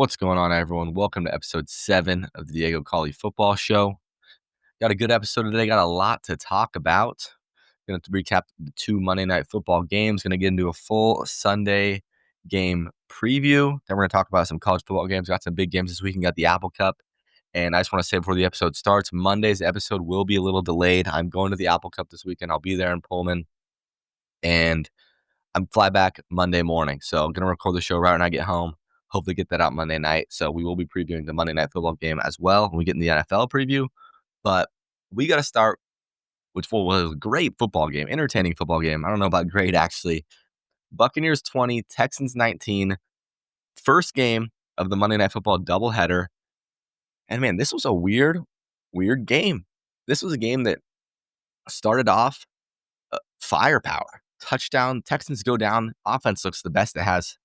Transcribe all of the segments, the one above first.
What's going on, everyone? Welcome to episode 7 of the Diego Colley Football Show. Got a good episode today. Got a lot to talk about. Going to recap the 2 Monday Night Football games. Going to get into a full Sunday game preview. Then we're going to talk about some college football games. Got some big games this week. Got the Apple Cup. And I just want to say before the episode starts, Monday's episode will be a little delayed. I'm going to the Apple Cup this weekend. I'll be there in Pullman. And I'm fly back Monday morning. So I'm going to record the show right when I get home. Hopefully get that out Monday night. So we will be previewing the Monday Night Football game as well when we get in the NFL preview. But we got to start, which was a great football game, entertaining football game. I don't know about great, actually. Buccaneers 20, Texans 19. First game of the Monday Night Football doubleheader. And man, this was a weird game. This was a game that started off firepower. Touchdown, Texans go down. Offense looks the best it has.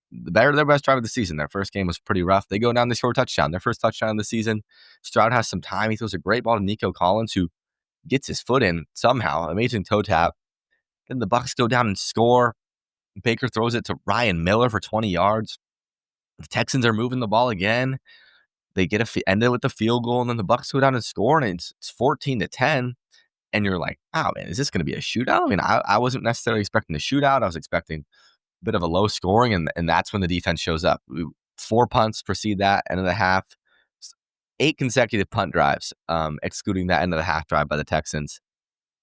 Their best drive of the season. Their first game was pretty rough. They go down, they score a touchdown. Their first touchdown of the season. Stroud has some time. He throws a great ball to Nico Collins, who gets his foot in somehow. Amazing toe tap. Then the Bucs go down and score. Baker throws it to Ryan Miller for 20 yards. The Texans are moving the ball again. They ended with the field goal, and then the Bucs go down and score, and it's 14-10. And you're like, wow, man, is this going to be a shootout? I mean, I wasn't necessarily expecting a shootout. I was expecting bit of a low scoring, and that's when the defense shows up. 4 punts precede that end of the half. 8 consecutive punt drives, excluding that end of the half drive by the Texans.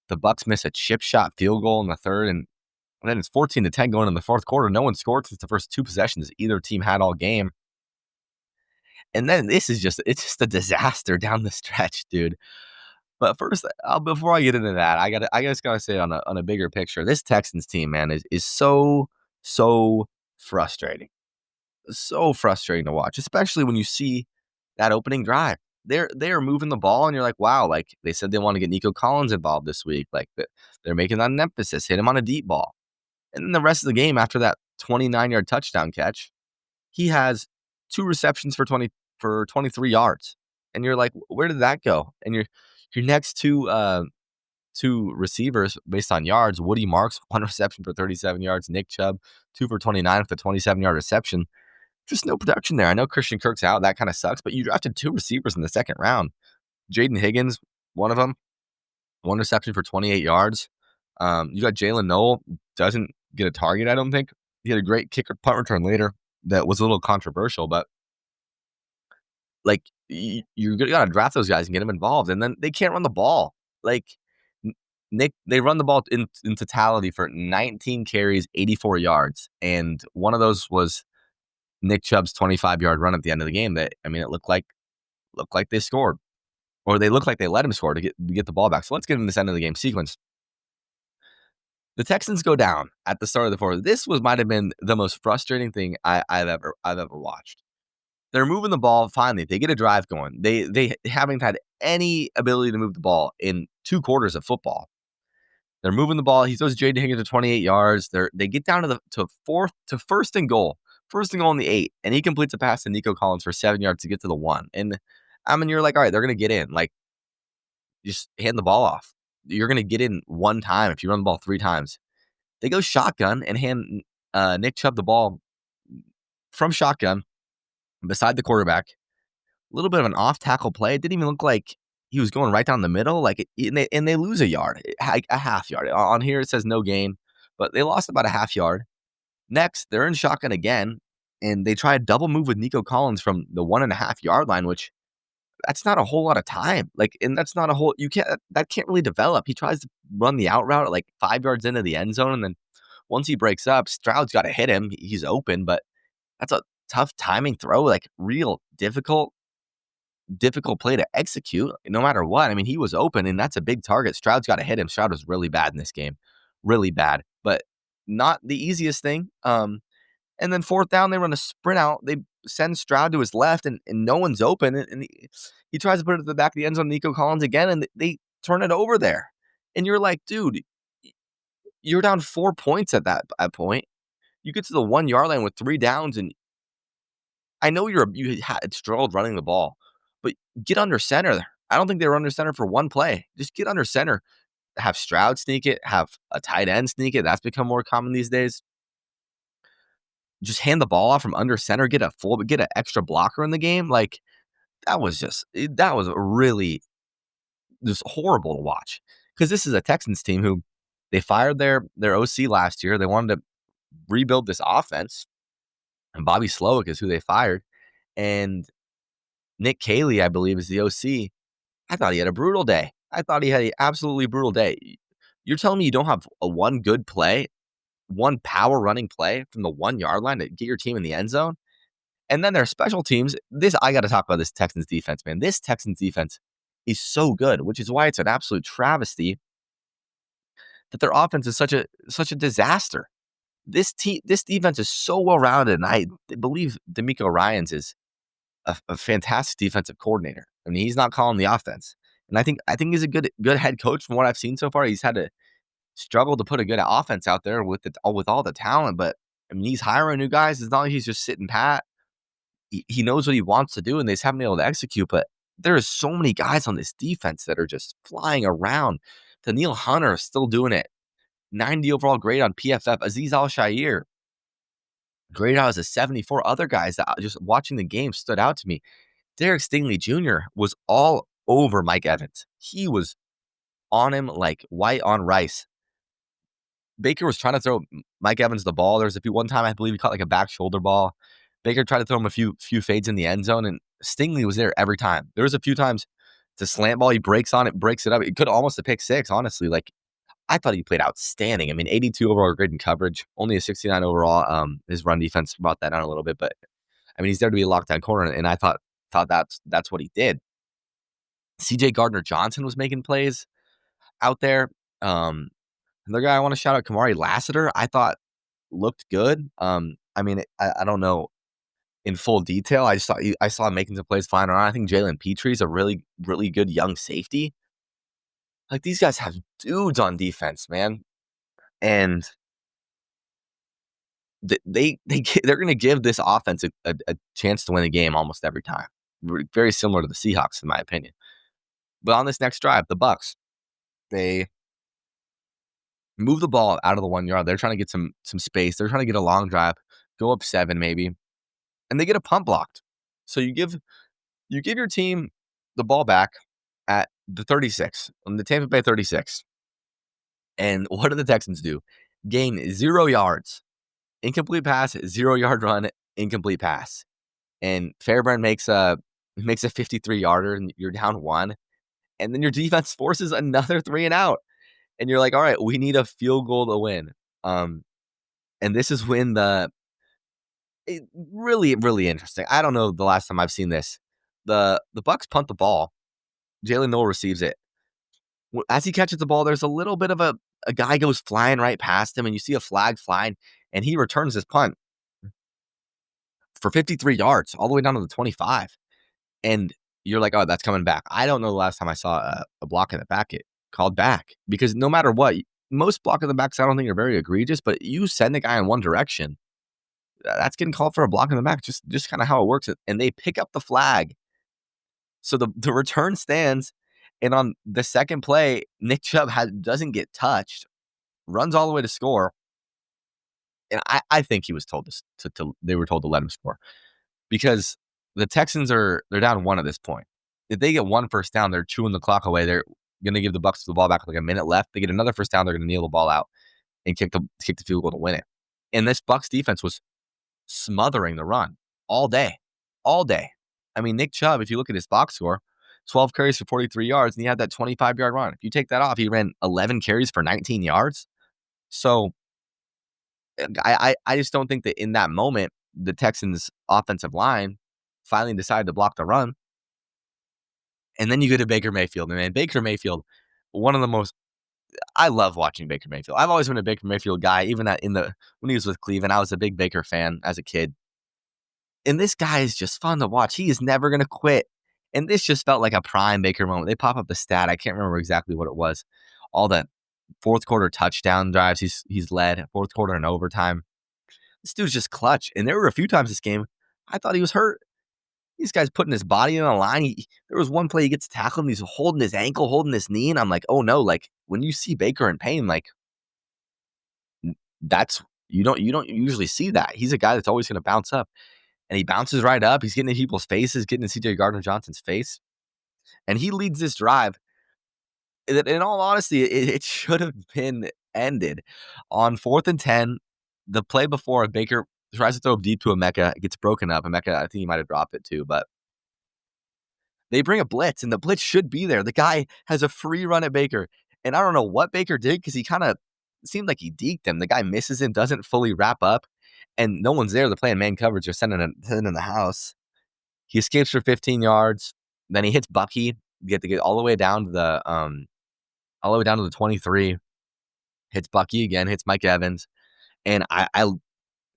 The Bucs miss a chip shot field goal in the third, and then it's 14-10 going in the fourth quarter. No one scored since the first 2 possessions either team had all game. And then it's just a disaster down the stretch, dude. But first, before I get into that, I just gotta say on a bigger picture, this Texans team, man, is so frustrating. So frustrating to watch, especially when you see that opening drive. They are moving the ball, and you're like, wow, like they said they want to get Nico Collins involved this week. Like they're making that an emphasis, hit him on a deep ball. And then the rest of the game, after that 29-yard touchdown catch, he has 2 receptions for 23 yards. And you're like, where did that go? And your next two receivers based on yards, Woody Marks, 1 reception for 37 yards, Nick Chubb, 2 for 29 with a 27-yard reception. Just no production there. I know Christian Kirk's out. That kind of sucks, but you drafted 2 receivers in the second round. Jaden Higgins, one of them, 1 reception for 28 yards. You got Jalen Noel, doesn't get a target, I don't think. He had a great kicker punt return later that was a little controversial, but like you got to draft those guys and get them involved, and then they can't run the ball. Like they run the ball in totality for 19 carries, 84 yards, and one of those was Nick Chubb's 25-yard run at the end of the game. That, I mean, it looked like they scored, or they looked like they let him score to get the ball back. So let's get in this end of the game sequence. The Texans go down at the start of the fourth. This might have been the most frustrating thing I've ever watched. They're moving the ball finally. They get a drive going. They haven't had any ability to move the ball in 2 quarters of football. They're moving the ball. He throws Jaden Higgins to 28 yards. They get down to first and goal. First and goal on the 8, and he completes a pass to Nico Collins for 7 yards to get to the 1. And I mean, you're like, all right, they're gonna get in. Like, just hand the ball off. You're gonna get in 1 time if you run the ball 3 times. They go shotgun and hand Nick Chubb the ball from shotgun beside the quarterback. A little bit of an off tackle play. It didn't even look like he was going right down the middle. Like, and they lose a yard, a half yard. On here it says no gain, but they lost about a half yard. Next, they're in shotgun again, and they try a double move with Nico Collins from the 1.5 yard line, which that's not a whole lot of time. Like, and that's not a whole, that can't really develop. He tries to run the out route at like 5 yards into the end zone, and then once he breaks up, Stroud's got to hit him. He's open, but that's a tough timing throw, like real difficult play to execute no matter what. I mean, he was open, and that's a big target. Stroud's got to hit him. Stroud was really bad in this game. Really bad, but not the easiest thing. And then 4th down, they run a sprint out. They send Stroud to his left, and no one's open. And he tries to put it at the back of the end zone, Nico Collins again, and they turn it over there. And you're like, dude, you're down 4 points at that point. You get to the 1 yard line with 3 downs, and I know you had struggled running the ball, but get under center. I don't think they were under center for 1 play. Just get under center. Have Stroud sneak it. Have a tight end sneak it. That's become more common these days. just hand the ball off from under center, get an extra blocker in the game. Like, that was really just horrible to watch, because this is a Texans team who they fired their OC last year. They wanted to rebuild this offense, and Bobby Slowick is who they fired. And Nick Caley, I believe, is the OC. I thought he had a brutal day. I thought he had an absolutely brutal day. You're telling me you don't have a one good play, one power running play from the 1 yard line to get your team in the end zone? And then their special teams. I got to talk about this Texans defense, man. This Texans defense is so good, which is why it's an absolute travesty that their offense is such a disaster. This defense is so well rounded, and I believe D'Amico Ryans is a fantastic defensive coordinator. I mean, he's not calling the offense, and I think he's a good head coach from what I've seen so far. He's had to struggle to put a good offense out there with all the talent, but I mean, he's hiring new guys. It's not like he's just sitting pat. He knows what he wants to do, and they just haven't been able to execute. But there are so many guys on this defense that are just flying around. Daniil Hunter is still doing it. 90 overall grade on PFF. Azeez Al-Shaair, grade out as a 74. Other guys that just watching the game stood out to me. Derek Stingley Jr. was all over Mike Evans. He was on him like white on rice. Baker was trying to throw Mike Evans the ball. There was one time I believe he caught like a back shoulder ball. Baker tried to throw him a few fades in the end zone, and Stingley was there every time. There was a few times it's a slant ball, he breaks on it, breaks it up. It could almost have pick six, honestly. Like, I thought he played outstanding. I mean, 82 overall grade in coverage, only a 69 overall. His run defense brought that down a little bit, but I mean, he's there to be a lockdown corner, and I thought that's what he did. CJ Gardner-Johnson was making plays out there. Another guy I want to shout out, Kamari Lassiter, I thought looked good. I mean, I don't know in full detail. I saw him making some plays flying around. I think Jalen Petrie is a really, really good young safety. Like, these guys have dudes on defense, man. And they're going to give this offense a chance to win a game almost every time. Very similar to the Seahawks, in my opinion. But on this next drive, the Bucs, they move the ball out of the 1 yard. They're trying to get some space. They're trying to get a long drive, go up 7 maybe, and they get a punt blocked. So you give your team the ball back at the 36, on the Tampa Bay 36. And what do the Texans do? Gain 0 yards. Incomplete pass, 0 yard run, incomplete pass. And Fairbairn makes a 53 yarder, and you're down 1. And then your defense forces another 3 and out. And you're like, all right, we need a field goal to win. And this is when really, really interesting. I don't know the last time I've seen this. The Bucs punt the ball. Jalen Noel receives it. As he catches the ball, there's a little bit of a guy goes flying right past him, and you see a flag flying, and he returns his punt for 53 yards, all the way down to the 25. And you're like, oh, that's coming back. I don't know the last time I saw a block in the back get called back, because no matter what, most block in the backs I don't think are very egregious, but you send the guy in one direction, that's getting called for a block in the back. Just kind of how it works. And they pick up the flag. So the return stands, and on the second play, Nick Chubb doesn't get touched, runs all the way to score. And I think he was told they were told to let him score, because the Texans they're down 1 at this point. If they get 1 first down, they're chewing the clock away. They're going to give the Bucs the ball back with like a minute left. They get another first down, they're going to kneel the ball out and kick the field goal to win it. And this Bucs defense was smothering the run all day. I mean, Nick Chubb, if you look at his box score, 12 carries for 43 yards, and he had that 25-yard run. If you take that off, he ran 11 carries for 19 yards. So I just don't think that in that moment, the Texans' offensive line finally decided to block the run. And then you go to Baker Mayfield. And man, Baker Mayfield, one of the most, I love watching Baker Mayfield. I've always been a Baker Mayfield guy, even when he was with Cleveland. I was a big Baker fan as a kid. And this guy is just fun to watch. He is never going to quit. And this just felt like a prime Baker moment. They pop up the stat. I can't remember exactly what it was. All the fourth quarter touchdown drives he's led, fourth quarter and overtime. This dude's just clutch. And there were a few times this game I thought he was hurt. This guy's putting his body on the line. There was one play he gets tackled and he's holding his ankle, holding his knee. And I'm like, oh no, like when you see Baker in pain, like that's You don't usually see that. He's a guy that's always going to bounce up, and he bounces right up. He's getting in people's faces, getting in CJ Gardner-Johnson's face, and he leads this drive. In all honesty, it should have been ended on 4th and 10. The play before, Baker tries to throw deep to Emeka. It gets broken up. Emeka, I think he might have dropped it too, but they bring a blitz, and the blitz should be there. The guy has a free run at Baker, and I don't know what Baker did because he kind of seemed like he deked him. The guy misses him, doesn't fully wrap up, and no one's there. They're playing man coverage. They're sending in the house. He escapes for 15 yards. Then he hits Bucky. You get to get all the way down to the 23. Hits Bucky again. Hits Mike Evans, and I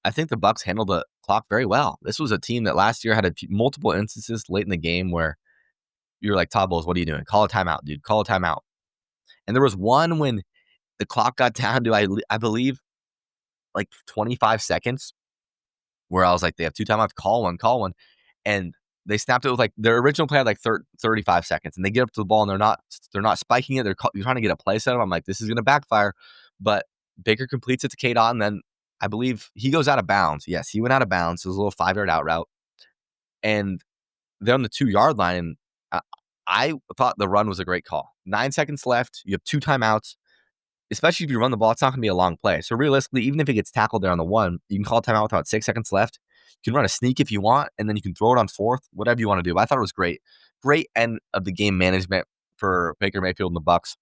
think the Bucs handled the clock very well. This was a team that last year had multiple instances late in the game where you're like, Todd Bowles, what are you doing? Call a timeout, dude. Call a timeout. And there was one when the clock got down to, I believe, like 25 seconds, where I was like, they have 2 timeouts, call one. And they snapped it with like their original play had like 35 seconds, and they get up to the ball and they're not spiking it. They're trying to get a play set up. I'm like, this is going to backfire. But Baker completes it to K-Dot, and then I believe he goes out of bounds. Yes, he went out of bounds. It was a little 5-yard out route. And they're on the 2-yard line, and I thought the run was a great call. 9 seconds left. You have 2 timeouts. Especially if you run the ball, it's not going to be a long play. So realistically, even if it gets tackled there on the 1, you can call a timeout with about 6 seconds left. You can run a sneak if you want, and then you can throw it on 4th, whatever you want to do. But I thought it was great. Great end of the game management for Baker Mayfield and the Bucs.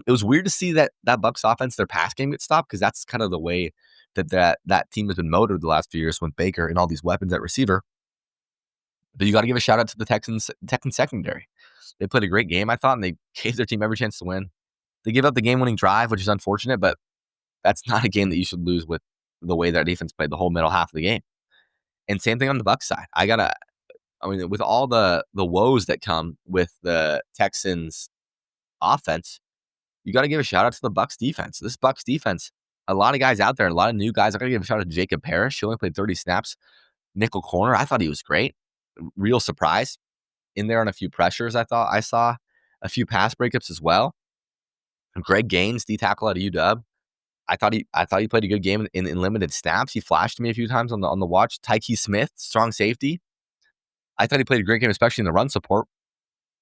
It was weird to see that Bucs offense, their pass game, get stopped, because that's kind of the way that team has been motored the last few years with Baker and all these weapons at receiver. But you got to give a shout out to the Texans secondary. They played a great game, I thought, and they gave their team every chance to win. They gave up the game-winning drive, which is unfortunate, but that's not a game that you should lose with the way that defense played the whole middle half of the game. And same thing on the Bucs side. With all the woes that come with the Texans offense, you got to give a shout out to the Bucs defense. This Bucs defense, a lot of guys out there, a lot of new guys. I got to give a shout out to Jacob Parrish. He only played 30 snaps. Nickel corner, I thought he was great. Real surprise in there on a few pressures. I thought I saw a few pass breakups as well. Greg Gaines, D tackle at UW. I thought he played a good game in limited snaps. He flashed me a few times on the watch. Tyke Smith, strong safety. I thought he played a great game, especially in the run support.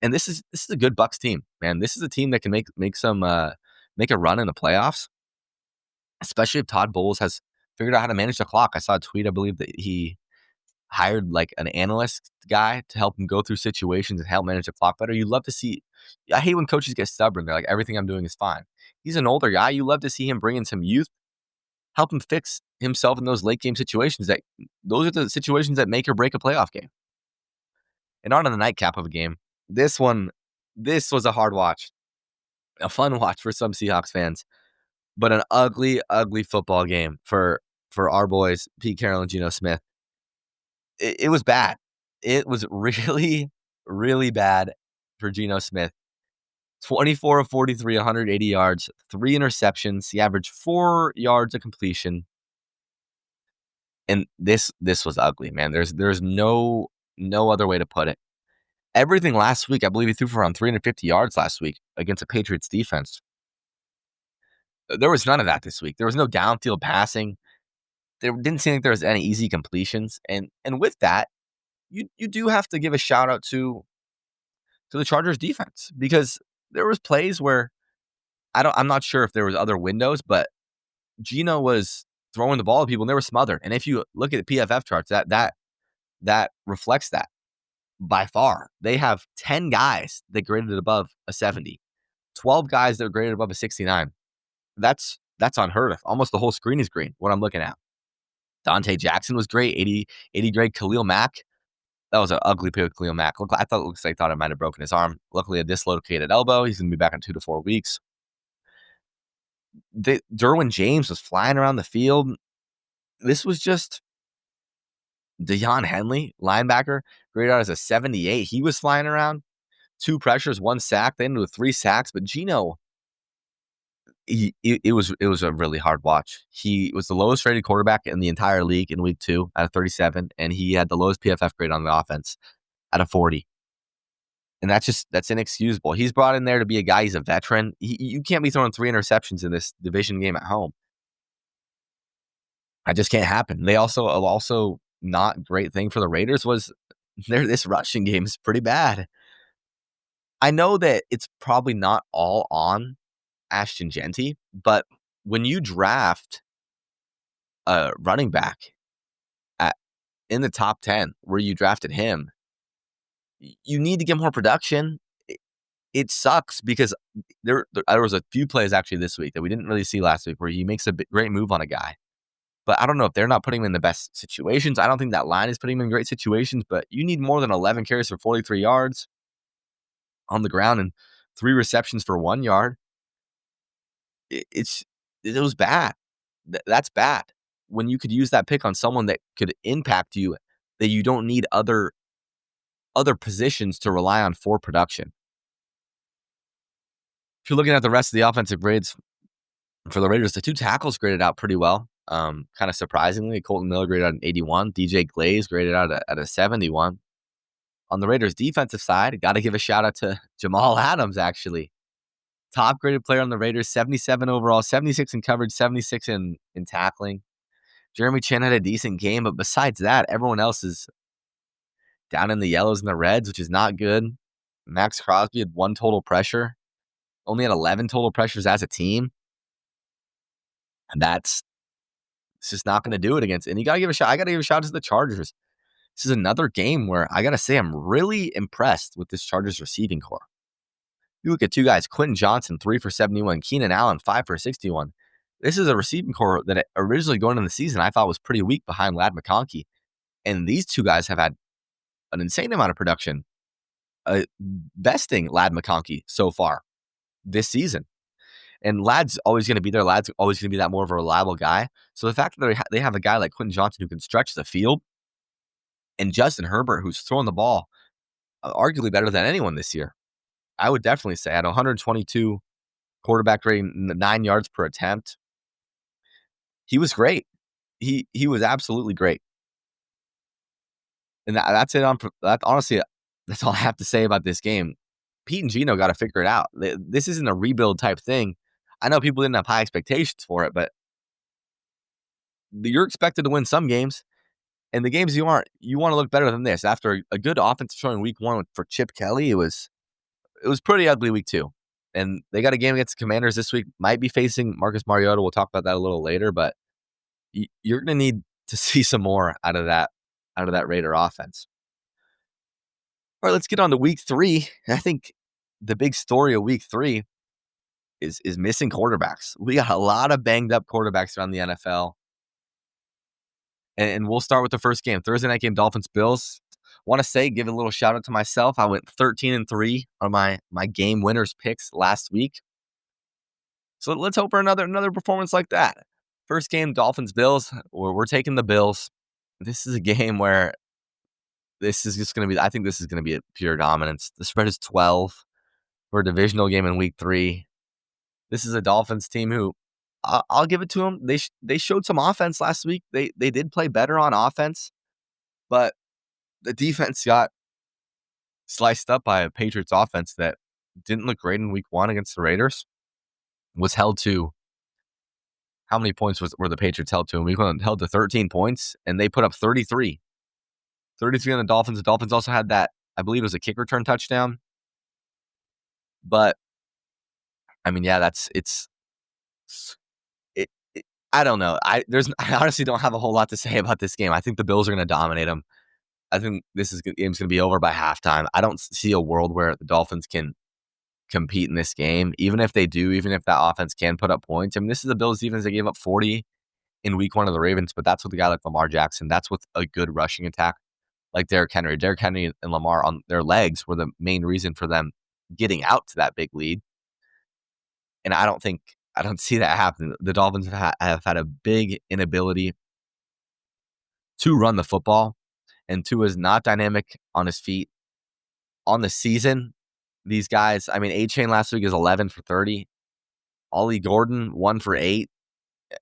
And this is a good Bucs team, man. This is a team that can make a run in the playoffs, especially if Todd Bowles has figured out how to manage the clock. I saw a tweet, I believe, that he hired like an analyst guy to help him go through situations and help manage the clock better. You love to see. I hate when coaches get stubborn. They're like, everything I'm doing is fine. He's an older guy. You love to see him bring in some youth, help him fix himself in those late game situations. Those are the situations that make or break a playoff game. And on to the nightcap of a game. This was a hard watch, a fun watch for some Seahawks fans, but an ugly, ugly football game for our boys, Pete Carroll and Geno Smith. It was bad. It was really, really bad for Geno Smith. 24 of 43, 180 yards, 3 interceptions. He averaged 4 yards of completion. And this was ugly, man. There's no other way to put it. Everything last week, I believe he threw for around 350 yards last week against the Patriots defense. There was none of that this week. There was no downfield passing. There didn't seem like there was any easy completions. And with that, you do have to give a shout out to the Chargers defense, because there was plays where I'm not sure if there was other windows, but Geno was throwing the ball at people and they were smothered. And if you look at the PFF charts, that reflects that by far. They have 10 guys that graded above a 70, 12 guys that are graded above a 69. That's unheard of. Almost the whole screen is green, what I'm looking at. Dante Jackson was great. 80 grade. Khalil Mack. That was an ugly play with Khalil Mack. I thought it might have broken his arm. Luckily, a dislocated elbow. He's going to be back in 2 to 4 weeks. Derwin James was flying around the field. This was just Deion Henley, linebacker, graded out as a 78. He was flying around. 2 pressures, 1 sack. They ended with 3 sacks. But Geno, it was a really hard watch. He was the lowest rated quarterback in the entire league in week 2 out of 37, and he had the lowest PFF grade on the offense out of 40. And that's inexcusable. He's brought in there to be a guy. He's a veteran. You can't be throwing 3 interceptions in this division game at home. That just can't happen. They also not great thing for the Raiders was this rushing game is pretty bad. I know that it's probably not all on Ashton Genty, but when you draft a running back at in the top 10 where you drafted him, you need to get more production. It sucks because there was a few plays actually this week that we didn't really see last week where he makes a great move on a guy. But I don't know if they're not putting him in the best situations. I don't think that line is putting him in great situations, but you need more than 11 carries for 43 yards on the ground and 3 receptions for 1 yard. It was bad. That's bad. When you could use that pick on someone that could impact you, that you don't need other positions to rely on for production. If you're looking at the rest of the offensive grades for the Raiders, the 2 tackles graded out pretty well. Kind of surprisingly, Colton Miller graded out an 81. DJ Glaze graded out at a 71. On the Raiders' defensive side, got to give a shout out to Jamal Adams, actually. Top graded player on the Raiders, 77 overall, 76 in coverage, 76 in tackling. Jeremy Chin had a decent game, but besides that, everyone else is down in the yellows and the reds, which is not good. Max Crosby had 1 total pressure, only had 11 total pressures as a team. And it's just not going to do it against. And you got to give a shot. I got to give a shout out to the Chargers. This is another game where I got to say I'm really impressed with this Chargers receiving core. You look at 2 guys, Quentin Johnson, 3 for 71, Keenan Allen, 5 for 61. This is a receiving core that originally going into the season I thought was pretty weak behind Ladd McConkey. And these 2 guys have had an insane amount of production, besting Ladd McConkey so far this season. And Ladd's always going to be there. Ladd's always going to be that more of a reliable guy. So the fact that they have a guy like Quentin Johnson who can stretch the field, and Justin Herbert who's throwing the ball arguably better than anyone this year, I would definitely say at 122 quarterback rating, 9 yards per attempt, he was great. He was absolutely great. And that's it. Honestly, that's all I have to say about this game. Pete and Geno got to figure it out. This isn't a rebuild type thing. I know people didn't have high expectations for it, but you're expected to win some games. And the games you aren't, you want to look better than this. After a good offensive showing week 1 for Chip Kelly, it was pretty ugly week 2. And they got a game against the Commanders this week. Might be facing Marcus Mariota. We'll talk about that a little later, but you're going to need to see some more out of that Raider offense. All right, let's get on to week 3. I think the big story of week 3 is missing quarterbacks. We got a lot of banged up quarterbacks around the NFL. And we'll start with the first game. Thursday night game, Dolphins-Bills. Want to say, give a little shout out to myself. I went 13-3 on my game winners picks last week. So let's hope for another performance like that. First game, Dolphins-Bills. We're taking the Bills. This is a game where this is just going to be, I think this is going to be a pure dominance. The spread is 12 for a divisional game in week 3. This is a Dolphins team who, I'll give it to them. They showed some offense last week. They did play better on offense, but the defense got sliced up by a Patriots offense that didn't look great in week 1 against the Raiders. Was held to, how many points were the Patriots held to? And week 1 held to 13 points, and they put up 33. 33 on the Dolphins. The Dolphins also had that, I believe it was a kick return touchdown. But, I mean, yeah, I don't know. I honestly don't have a whole lot to say about this game. I think the Bills are going to dominate them. I think this game's going to be over by halftime. I don't see a world where the Dolphins can compete in this game. Even if they do, even if that offense can put up points. I mean, this is the Bills defense that gave up 40 in week 1 of the Ravens, but that's with a guy like Lamar Jackson. That's with a good rushing attack like Derrick Henry. Derrick Henry and Lamar on their legs were the main reason for them getting out to that big lead. And I don't see that happening. The Dolphins have had a big inability to run the football, and Tua is not dynamic on his feet. On the season, these guys, I mean, A-Chain last week is 11 for 30. Ollie Gordon, 1 for 8.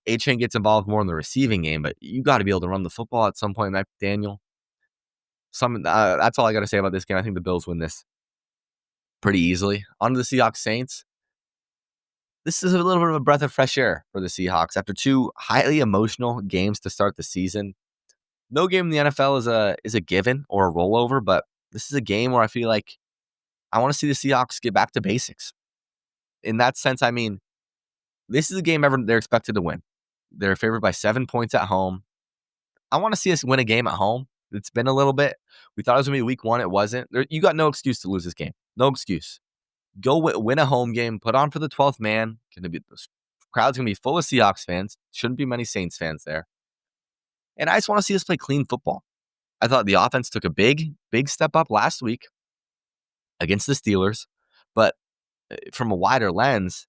A-Chain gets involved more in the receiving game, but you got to be able to run the football at some point, Daniel. That's all I got to say about this game. I think the Bills win this pretty easily. On to the Seahawks Saints. this is a little bit of a breath of fresh air for the Seahawks after two highly emotional games to start the season. No game in the NFL is a given or a rollover, but this is a game where I feel like I want to see the Seahawks get back to basics. In that sense, I mean, this is a game they're expected to win. They're favored by 7 points at home. I want to see us win a game at home. It's been a little bit. We thought it was going to be week one. It wasn't. You got no excuse to lose this game. No excuse. Go win a home game. Put on for the 12th man. The crowd's going to be full of Seahawks fans. Shouldn't be many Saints fans there. And I just want to see us play clean football. I thought the offense took a big step up last week against the Steelers. But from a wider lens,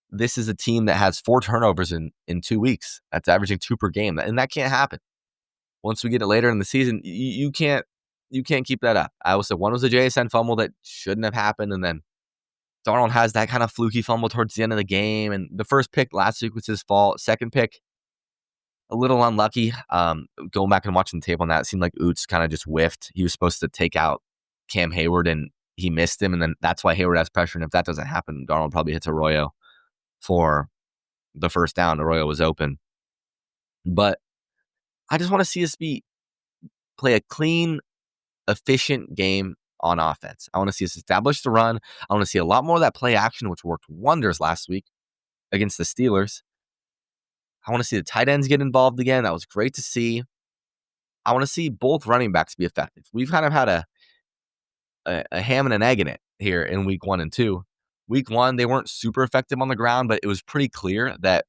this is a team that has 4 turnovers in 2 weeks. That's averaging 2 per game. And that can't happen. Once we get it later in the season, you can't keep that up. I also said one was a JSN fumble that shouldn't have happened, and then Darnold has that kind of fluky fumble towards the end of the game. And the first pick last week was his fault. Second pick, a little unlucky. Going back and watching the tape on that, it seemed like Oots kind of just whiffed. He was supposed to take out Cam Hayward, and he missed him, and then that's why Hayward has pressure. And if that doesn't happen, Darnold probably hits Arroyo for the first down. Arroyo was open. But I just want to see us play a clean, efficient game on offense. I want to see us establish the run. I want to see a lot more of that play action, which worked wonders last week against the Steelers. I want to see the tight ends get involved again. That was great to see. I want to see both running backs be effective. We've kind of had a ham and an egg in it here in week 1 and 2. Week 1, they weren't super effective on the ground, but it was pretty clear that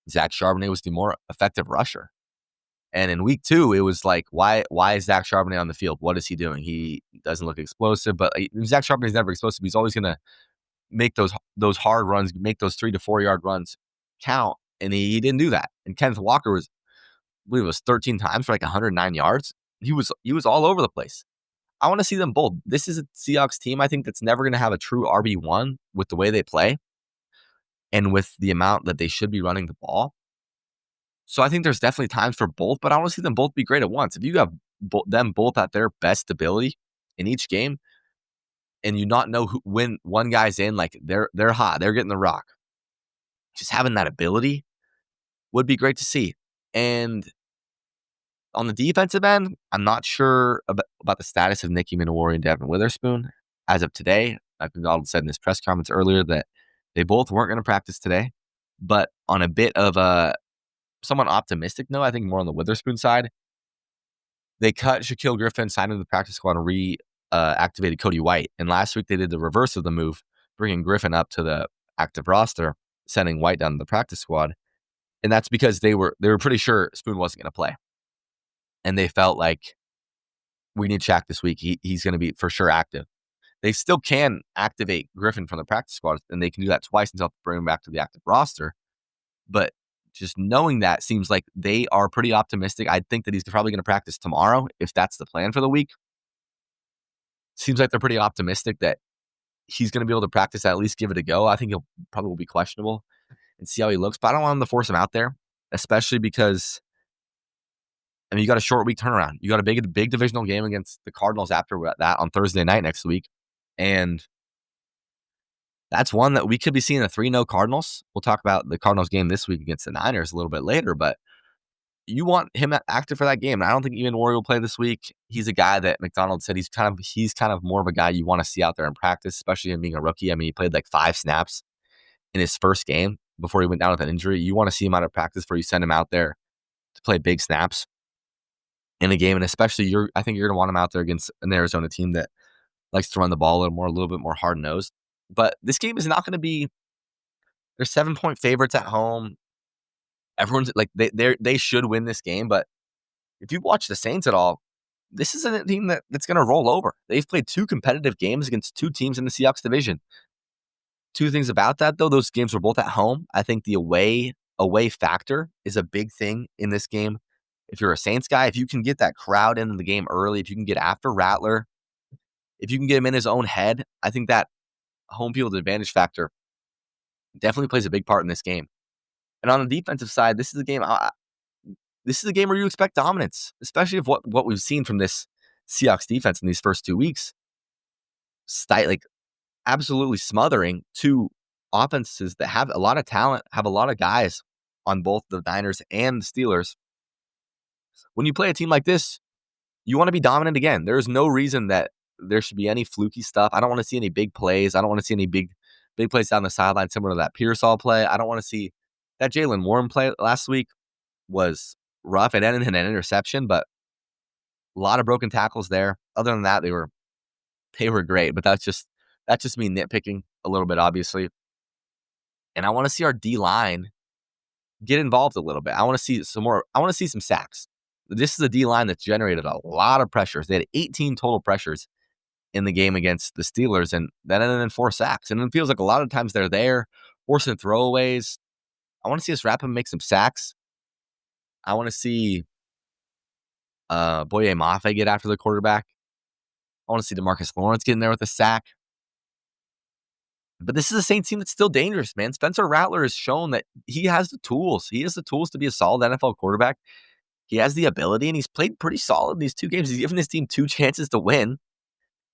Zach Charbonnet was the more effective rusher. And in week 2, it was like, why is Zach Charbonnet on the field? What is he doing? He doesn't look explosive, but Zach Charbonnet is never explosive. He's always going to make those hard runs, make those 3 to 4 yard runs count. And he didn't do that. And Kenneth Walker I believe it was 13 times for like 109 yards. He was all over the place. I want to see them both. This is a Seahawks team, I think, that's never going to have a true RB1 with the way they play and with the amount that they should be running the ball. So I think there's definitely times for both, but I want to see them both be great at once. If you have them both at their best ability in each game, and you not know when one guy's in, like they're hot, they're getting the rock, just having that ability would be great to see. And on the defensive end, I'm not sure about the status of Nicky Minowori and Devin Witherspoon as of today. Donald said in his press conference earlier that they both weren't going to practice today, but on a bit of a somewhat optimistic note, I think more on the Witherspoon side, they cut Shaquille Griffin, signed him to the practice squad, and reactivated Cody White. And last week they did the reverse of the move, bringing Griffin up to the active roster, sending White down to the practice squad. And that's because they were pretty sure Spoon wasn't going to play. And they felt like, we need Shaq this week. He's going to be for sure active. They still can activate Griffin from the practice squad, and they can do that twice until they bring him back to the active roster. But just knowing that seems like they are pretty optimistic. I think that he's probably going to practice tomorrow if that's the plan for the week. Seems like they're pretty optimistic that he's going to be able to practice, at least give it a go. I think he'll probably be questionable and see how he looks, but I don't want him to force him out there, especially because, I mean, you got a short week turnaround. You got a big divisional game against the Cardinals after that on Thursday night next week. And that's one that we could be seeing a 3-0 Cardinals. We'll talk about the Cardinals game this week against the Niners a little bit later, but you want him active for that game. And I don't think even Warrior will play this week. He's a guy that McDonald said he's kind of more of a guy you want to see out there in practice, especially him being a rookie. I mean, he played like 5 snaps in his first game before he went down with an injury. You want to see him out of practice before you send him out there to play big snaps in a game. And especially I think you're going to want him out there against an Arizona team that likes to run the ball a little bit more hard-nosed. But this game is not going to be, they're 7-point favorites at home. Everyone's like, they should win this game. But if you watch the Saints at all, this isn't a team that's going to roll over. They've played 2 competitive games against 2 teams in the Seahawks division. 2 things about that, though, those games were both at home. I think the away factor is a big thing in this game. If you're a Saints guy, if you can get that crowd into the game early, if you can get after Rattler, if you can get him in his own head, I think that home field advantage factor definitely plays a big part in this game. And on the defensive side, this is a game where you expect dominance, especially if what we've seen from this Seahawks defense in these first 2 weeks, like absolutely smothering 2 offenses that have a lot of talent, have a lot of guys on both the Niners and the Steelers. When you play a team like this, you want to be dominant again. There is no reason that there should be any fluky stuff. I don't want to see any big plays. I don't want to see any big plays down the sideline similar to that Pearsall play. I don't want to see that Jalen Warren play last week was rough. It ended in an interception, but a lot of broken tackles there. Other than that, they were great. But that's just me nitpicking a little bit, obviously. And I want to see our D line get involved a little bit. I want to see some more. I want to see some sacks. This is a D line that's generated a lot of pressures. They had 18 total pressures in the game against the Steelers, and that ended in 4 sacks. And it feels like a lot of times they're there, forcing throwaways. I want to see us wrap him make some sacks. I want to see Boye Mafe get after the quarterback. I want to see DeMarcus Lawrence get in there with a sack. But this is a Saints team that's still dangerous, man. Spencer Rattler has shown that he has the tools. He has the tools to be a solid NFL quarterback. He has the ability, and he's played pretty solid in these 2 games. He's given his team 2 chances to win,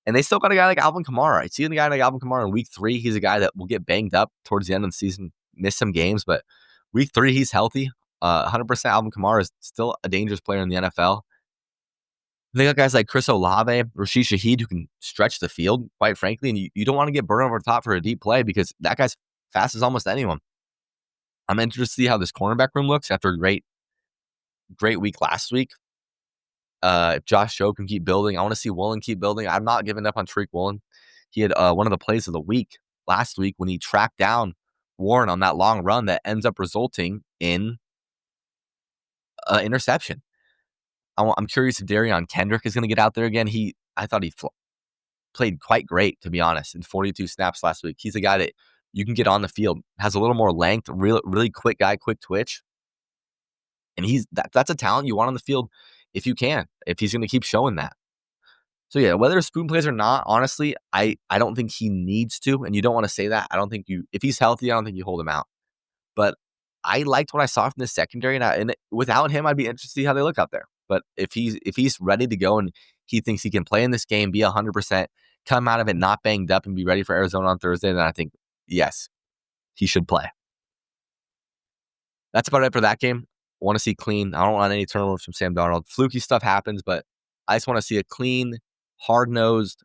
and they still got a guy like Alvin Kamara. I see the guy like Alvin Kamara in week 3. He's a guy that will get banged up towards the end of the season, miss some games, but week 3, he's healthy. 100% Alvin Kamara is still a dangerous player in the NFL. They got guys like Chris Olave, Rashid Shaheed, who can stretch the field, quite frankly, and you don't want to get burned over the top for a deep play because that guy's fast as almost anyone. I'm interested to see how this cornerback room looks after a great week last week. If Josh Joe can keep building, I want to see Woolen keep building. I'm not giving up on Tariq Woolen. He had one of the plays of the week last week when he tracked down Warren on that long run that ends up resulting in an interception. I'm curious if Darion Kendrick is going to get out there again. I thought he played quite great, to be honest, in 42 snaps last week. He's a guy that you can get on the field, has a little more length, really quick guy, quick twitch. And that's a talent you want on the field if you can, if he's going to keep showing that. So yeah, whether spoon plays or not, honestly, I don't think he needs to, and you don't want to say that. I don't think if he's healthy, I don't think you hold him out. But I liked what I saw from the secondary, and without him, I'd be interested to see how they look out there. But if he's ready to go and he thinks he can play in this game, be 100%, come out of it not banged up, and be ready for Arizona on Thursday, then I think yes, he should play. That's about it for that game. I want to see clean. I don't want any turnovers from Sam Darnold. Fluky stuff happens, but I just want to see a clean, hard-nosed,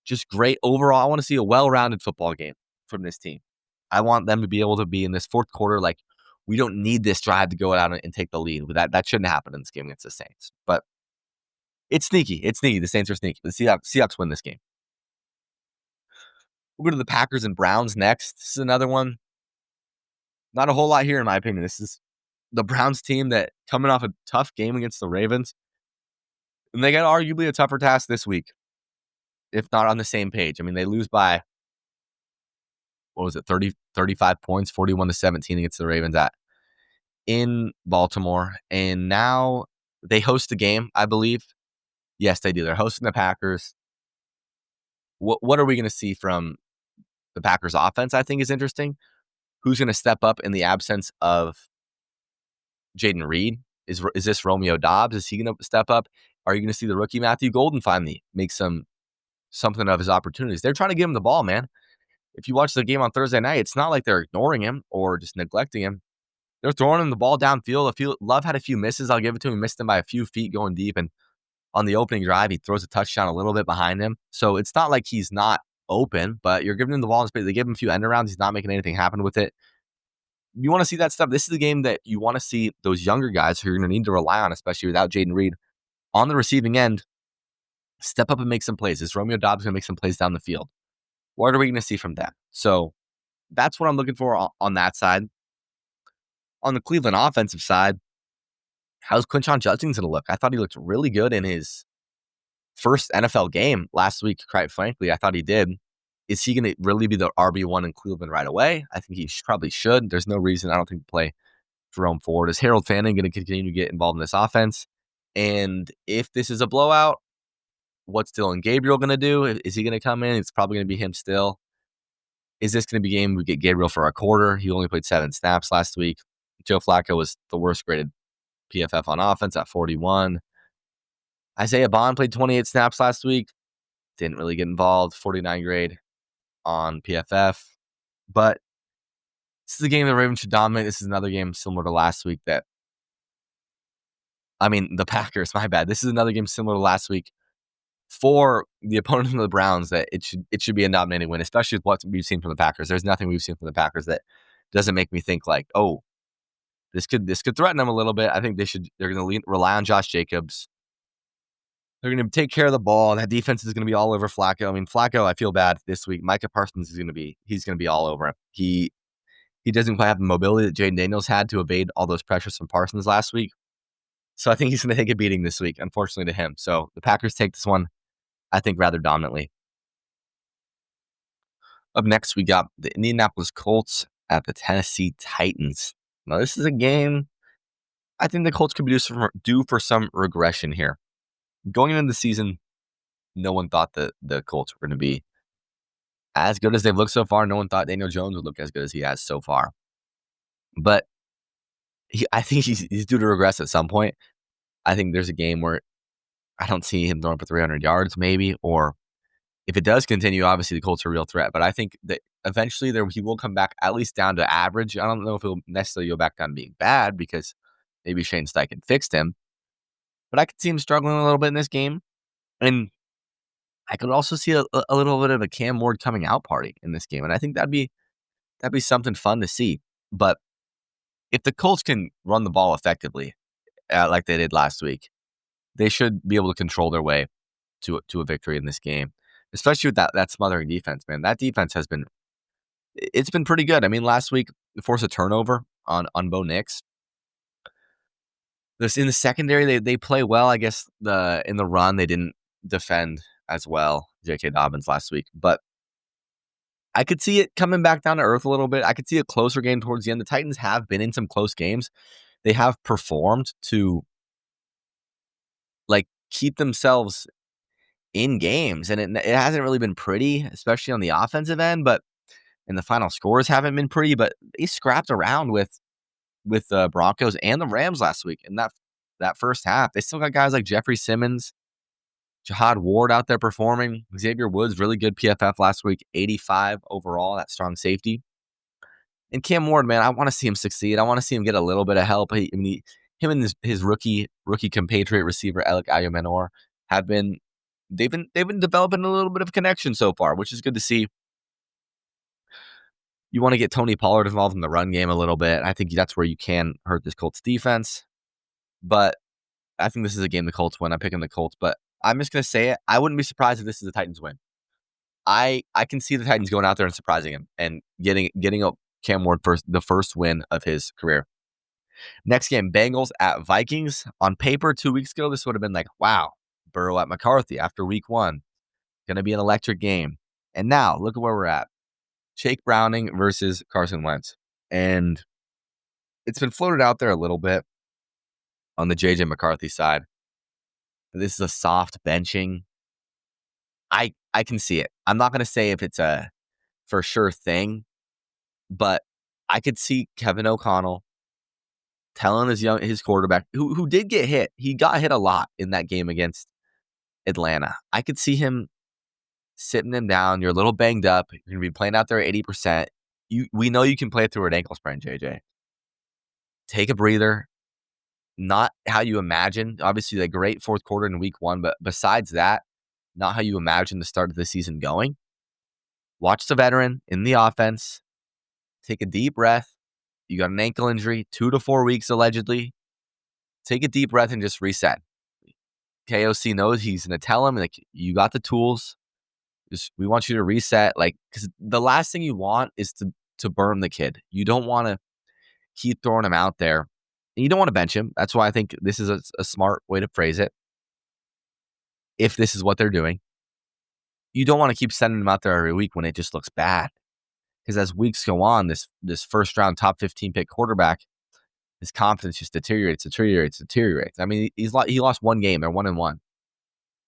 just great overall. I want to see a well-rounded football game from this team. I want them to be able to be in this fourth quarter like, we don't need this drive to go out and take the lead. That shouldn't happen in this game against the Saints. But it's sneaky. It's sneaky. The Saints are sneaky. The Seahawks win this game. We'll go to the Packers and Browns next. This is another one. Not a whole lot here, in my opinion. This is the Browns team that coming off a tough game against the Ravens. And they got arguably a tougher task this week, if not on the same page. I mean, they lose by, 35 points, 41-17 against the Ravens in Baltimore. And now they host a game, I believe. Yes, they do. They're hosting the Packers. What are we going to see from the Packers offense, I think is interesting. Who's going to step up in the absence of Jaden Reed? Is this Romeo Doubs? Is he going to step up? Are you going to see the rookie Matthew Golden finally make something of his opportunities? They're trying to give him the ball, man. If you watch the game on Thursday night, it's not like they're ignoring him or just neglecting him. They're throwing him the ball downfield. Love had a few misses. I'll give it to him. He missed him by a few feet going deep. And on the opening drive, he throws a touchdown a little bit behind him. So it's not like he's not open, but you're giving him the ball in space. They give him a few end arounds. He's not making anything happen with it. You want to see that stuff. This is the game that you want to see those younger guys who you're going to need to rely on, especially without Jaden Reed, on the receiving end, step up and make some plays. Is Romeo Doubs going to make some plays down the field? What are we going to see from them? So that's what I'm looking for on that side. On the Cleveland offensive side, how's Quinshon Judkins going to look? I thought he looked really good in his first NFL game last week, quite frankly. I thought he did. Is he going to really be the RB1 in Cleveland right away? I think he probably should. There's no reason, I don't think, to play Jerome Ford. Is Harold Fanning going to continue to get involved in this offense? And if this is a blowout, what's Dylan Gabriel going to do? Is he going to come in? It's probably going to be him still. Is this going to be a game we get Gabriel for a quarter? He only played 7 snaps last week. Joe Flacco was the worst graded PFF on offense at 41. Isaiah Bond played 28 snaps last week. Didn't really get involved. 49 grade on PFF. But this is a game the Ravens should dominate. This is another game similar to last week the Packers, my bad. This is another game similar to last week for the opponent of the Browns that it should be a dominating win, especially with what we've seen from the Packers. There's nothing we've seen from the Packers that doesn't make me think like, oh, this could threaten them a little bit. I think they're going to rely on Josh Jacobs. They're going to take care of the ball. That defense is going to be all over Flacco. I mean, Flacco, I feel bad this week. Micah Parsons is going to be all over him. He doesn't quite have the mobility that Jaden Daniels had to evade all those pressures from Parsons last week. So I think he's going to take a beating this week, unfortunately to him. So the Packers take this one, I think, rather dominantly. Up next, we got the Indianapolis Colts at the Tennessee Titans. Now, this is a game I think the Colts could be due for some regression here. Going into the season, no one thought that the Colts were going to be as good as they've looked so far. No one thought Daniel Jones would look as good as he has so far. But I think he's due to regress at some point. I think there's a game where I don't see him throwing for 300 yards maybe, or if it does continue, obviously the Colts are a real threat. But I think that eventually he will come back at least down to average. I don't know if he'll necessarily go back down to being bad because maybe Shane Steichen fixed him. But I could see him struggling a little bit in this game. And I could also see a little bit of a Cam Ward coming out party in this game. And I think that'd be something fun to see. But if the Colts can run the ball effectively, like they did last week, they should be able to control their way to a victory in this game, especially with that smothering defense, man. That defense it's been pretty good. I mean, last week, they forced a turnover on Bo Nix. In the secondary, they play well. I guess in the run, they didn't defend as well, J.K. Dobbins last week. But I could see it coming back down to earth a little bit. I could see a closer game towards the end. The Titans have been in some close games. They have performed to keep themselves in games, and it hasn't really been pretty, especially on the offensive end. And the final scores haven't been pretty. But they scrapped around with the Broncos and the Rams last week in that first half. They still got guys like Jeffrey Simmons, Jihad Ward out there performing. Xavier Woods, really good PFF last week, 85 overall, that strong safety. And Cam Ward, man, I want to see him succeed. I want to see him get a little bit of help. Him and his rookie compatriot receiver, Alec Ayumenor, they've been developing a little bit of connection so far, which is good to see. You want to get Tony Pollard involved in the run game a little bit. I think that's where you can hurt this Colts defense. But I think this is a game the Colts win. I'm picking the Colts, but I'm just going to say it. I wouldn't be surprised if this is the Titans win. I can see the Titans going out there and surprising him and getting a Cam Ward the first win of his career. Next game, Bengals at Vikings. On paper, 2 weeks ago, this would have been like, wow, Burrow at McCarthy after week 1. Going to be an electric game. And now, look at where we're at. Jake Browning versus Carson Wentz. And it's been floated out there a little bit on the J.J. McCarthy side. This is a soft benching. I can see it. I'm not going to say if it's a for sure thing, but I could see Kevin O'Connell telling his quarterback, who did get hit. He got hit a lot in that game against Atlanta. I could see him sitting him down. You're a little banged up. You're going to be playing out there at 80%. We know you can play through an ankle sprain, JJ. Take a breather. Not how you imagine. Obviously, a great fourth quarter in week 1, but besides that, not how you imagine the start of the season going. Watch the veteran in the offense. Take a deep breath. You got an ankle injury, 2 to 4 weeks allegedly. Take a deep breath and just reset. KOC knows he's going to tell him, you got the tools. We want you to reset. Because the last thing you want is to burn the kid. You don't want to keep throwing him out there. And you don't want to bench him. That's why I think this is a smart way to phrase it. If this is what they're doing, you don't want to keep sending him out there every week when it just looks bad. Because as weeks go on, this first round top 15 pick quarterback, his confidence just deteriorates. I mean, he lost one game. They're 1-1.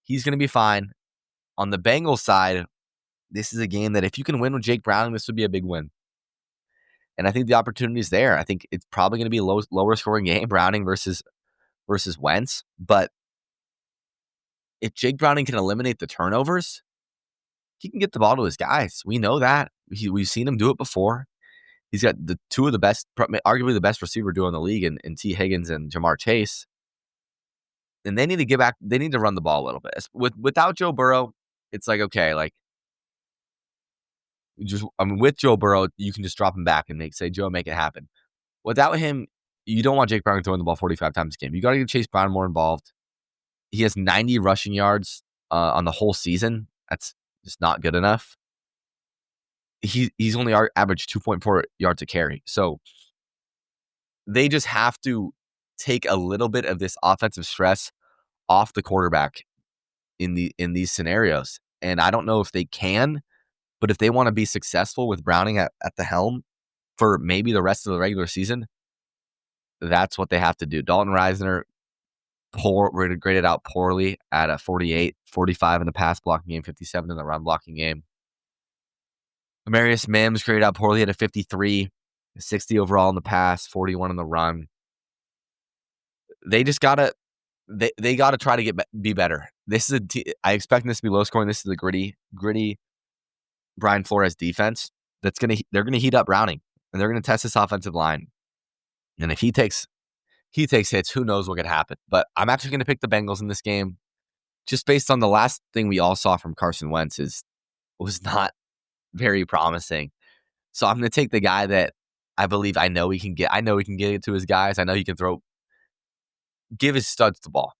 He's going to be fine. On the Bengals side, this is a game that if you can win with Jake Browning, this would be a big win. And I think the opportunity is there. I think it's probably going to be a lower scoring game, Browning versus Wentz. But if Jake Browning can eliminate the turnovers, he can get the ball to his guys. We know that. We've seen him do it before. He's got the two of the best, arguably the best receiver duo in the league in T. Higgins and Jamar Chase. And they need to get back. They need to run the ball a little bit. Without Joe Burrow, it's like, okay, like with Joe Burrow, you can just drop him back and say, Joe, make it happen. Without him, you don't want Jake Brown throwing the ball 45 times a game. You got to get Chase Brown more involved. He has 90 rushing yards on the whole season. That's just not good enough. He's only averaged 2.4 yards a carry. So they just have to take a little bit of this offensive stress off the quarterback in these scenarios. And I don't know if they can, but if they want to be successful with Browning at the helm for maybe the rest of the regular season, that's what they have to do. Dalton Reisner graded out poorly at a 48, 45 in the pass blocking game, 57 in the run blocking game. Amarius Mims graded out poorly at a 53, 60 overall in the pass, 41 in the run. They just gotta they gotta try to be better. This is I expect this to be low scoring. This is the gritty Brian Flores defense they're gonna heat up Browning and they're gonna test this offensive line. And if he takes hits, who knows what could happen. But I'm actually gonna pick the Bengals in this game, just based on the last thing we all saw from Carson Wentz was not very promising. So I'm gonna take the guy that I believe I know he can get it to his guys. I know he can give his studs the ball.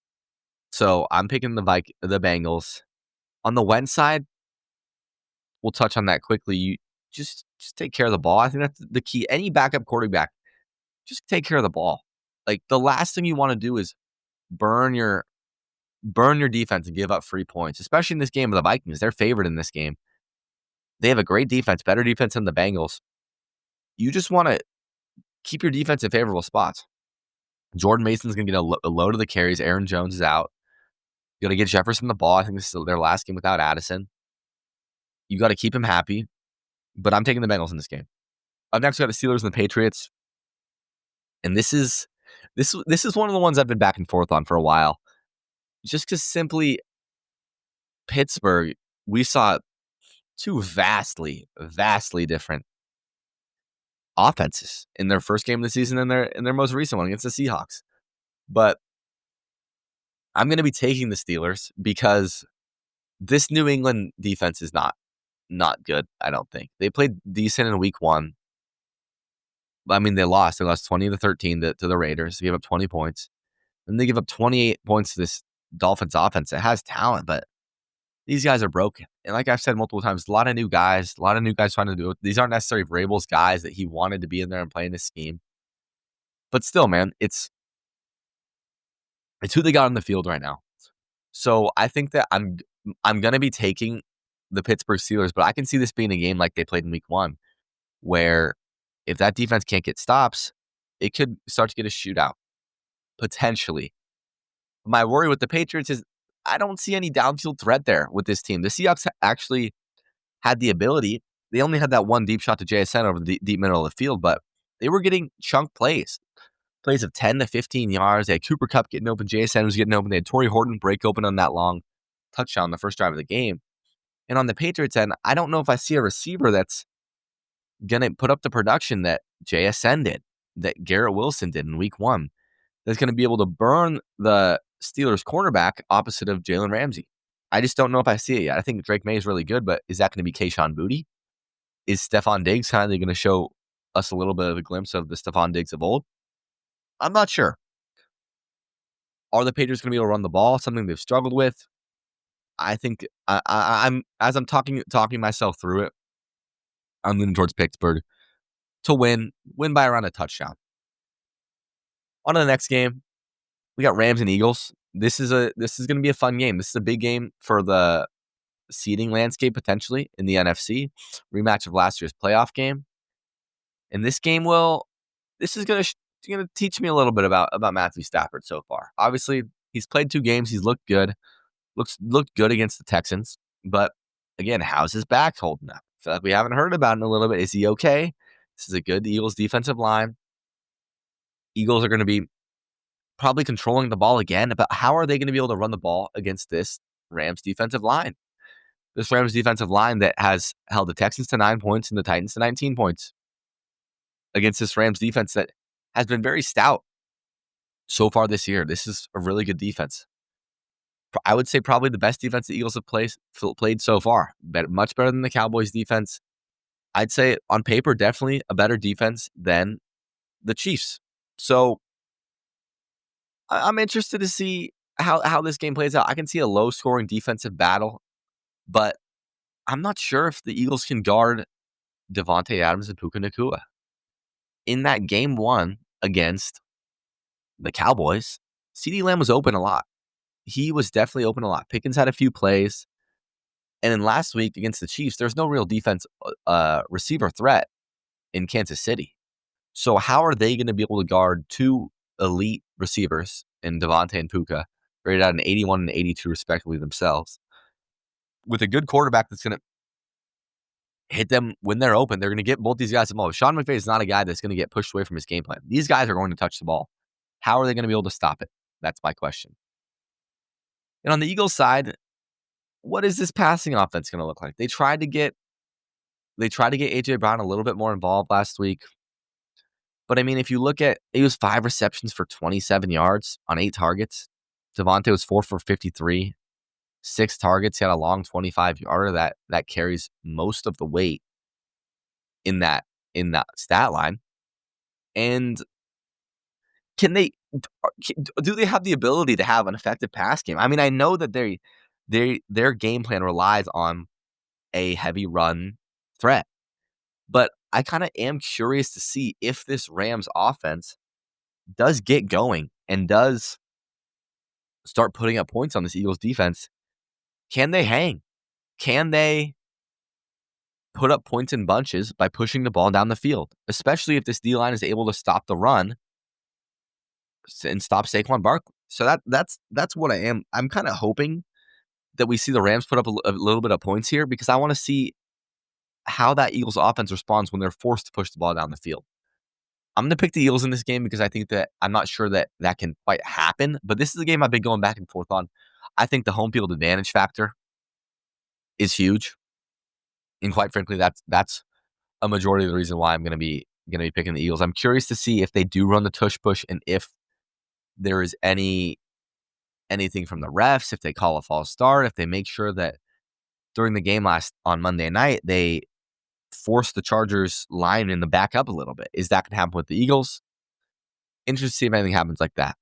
So I'm picking the Bengals. On the Wentz side, we'll touch on that quickly. You just take care of the ball. I think that's the key. Any backup quarterback, just take care of the ball. Like the last thing you want to do is burn your defense and give up free points, especially in this game of the Vikings. They're favored in this game. They have a great defense, better defense than the Bengals. You just want to keep your defense in favorable spots. Jordan Mason's going to get a load of the carries. Aaron Jones is out. You got to get Jefferson the ball. I think this is their last game without Addison. You got to keep him happy. But I'm taking the Bengals in this game. Up next, we got the Steelers and the Patriots. And this is one of the ones I've been back and forth on for a while. Just because simply Pittsburgh, we saw two vastly different offenses in their first game of the season and in their most recent one against the Seahawks. But I'm going to be taking the Steelers because this New England defense is not good, I don't think. They played decent in week 1. I mean, they lost. They lost 20-13 to the Raiders. They gave up 20 points. And they give up 28 points to this Dolphins offense that has talent, but these guys are broken. And like I've said multiple times, a lot of new guys trying to do it. These aren't necessarily Vrabel's guys that he wanted to be in there and play in this scheme. But still, man, it's who they got on the field right now. So I think that I'm going to be taking the Pittsburgh Steelers, but I can see this being a game like they played in week 1, where if that defense can't get stops, it could start to get a shootout, potentially. My worry with the Patriots is I don't see any downfield threat there with this team. The Seahawks actually had the ability. They only had that one deep shot to JSN over the deep middle of the field, but they were getting chunk plays of 10 to 15 yards. They had Cooper Kupp getting open. JSN was getting open. They had Torrey Horton break open on that long touchdown the first drive of the game. And on the Patriots end, I don't know if I see a receiver that's going to put up the production that JSN did, that Garrett Wilson did in week 1, that's going to be able to burn the Steelers cornerback opposite of Jalen Ramsey. I just don't know if I see it yet. I think Drake May is really good, but is that going to be Kayshon Boutte? Is Stephon Diggs kind of going to show us a little bit of a glimpse of the Stephon Diggs of old? I'm not sure. Are the Patriots going to be able to run the ball? Something they've struggled with. I think I'm as I'm talking myself through it, I'm leaning towards Pittsburgh to win by around a touchdown. On to the next game, we got Rams and Eagles. This is going to be a fun game. This is a big game for the seeding landscape potentially in the NFC. Rematch of last year's playoff game. And this game this is going to teach me a little bit about Matthew Stafford so far. Obviously, he's played 2 games. He's looked good. Looked good against the Texans. But again, how's his back holding up? I feel like we haven't heard about it in a little bit. Is he okay? This is a good Eagles defensive line. Eagles are going to be probably controlling the ball again. But how are they going to be able to run the ball against this Rams defensive line? This Rams defensive line that has held the Texans to 9 points and the Titans to 19 points against this Rams defense that has been very stout so far this year. This is a really good defense. I would say probably the best defense the Eagles have played so far. Much better than the Cowboys defense. I'd say on paper, definitely a better defense than the Chiefs. So I'm interested to see how this game plays out. I can see a low-scoring defensive battle, but I'm not sure if the Eagles can guard Devontae Adams and Puka Nacua. In that game one against the Cowboys, CeeDee Lamb was open a lot. He was definitely open a lot. Pickens had a few plays. And then last week against the Chiefs, there's no real defense receiver threat in Kansas City. So how are they going to be able to guard two elite receivers in Devontae and Puka, rated at an 81 and 82 respectively themselves, with a good quarterback that's going to hit them when they're open? They're going to get both these guys involved. Sean McVay is not a guy that's going to get pushed away from his game plan. These guys are going to touch the ball. How are they going to be able to stop it? That's my question. And on the Eagles side, what is this passing offense going to look like? They tried to get A.J. Brown a little bit more involved last week. But I mean, if you look at, it was 5 receptions for 27 yards on 8 targets. Devontae was 4 for 53, 6 targets. He had a long 25-yarder that carries most of the weight in that stat line. And do they have the ability to have an effective pass game? I mean, I know that their game plan relies on a heavy run threat, but I kind of am curious to see if this Rams offense does get going and does start putting up points on this Eagles defense. Can they hang? Can they put up points in bunches by pushing the ball down the field, especially if this D-line is able to stop the run and stop Saquon Barkley? So that's what I'm kind of hoping that we see the Rams put up a little bit of points here, because I want to see how that Eagles offense responds when they're forced to push the ball down the field. I'm going to pick the Eagles in this game because I think that I'm not sure that can quite happen, but this is a game I've been going back and forth on. I think the home field advantage factor is huge. And quite frankly, that's a majority of the reason why I'm going to be picking the Eagles. I'm curious to see if they do run the tush push and if there is anything from the refs, if they call a false start, if they make sure that during the game on Monday night, they force the Chargers line in the back up a little bit. Is that going to happen with the Eagles? Interested to see if anything happens like that.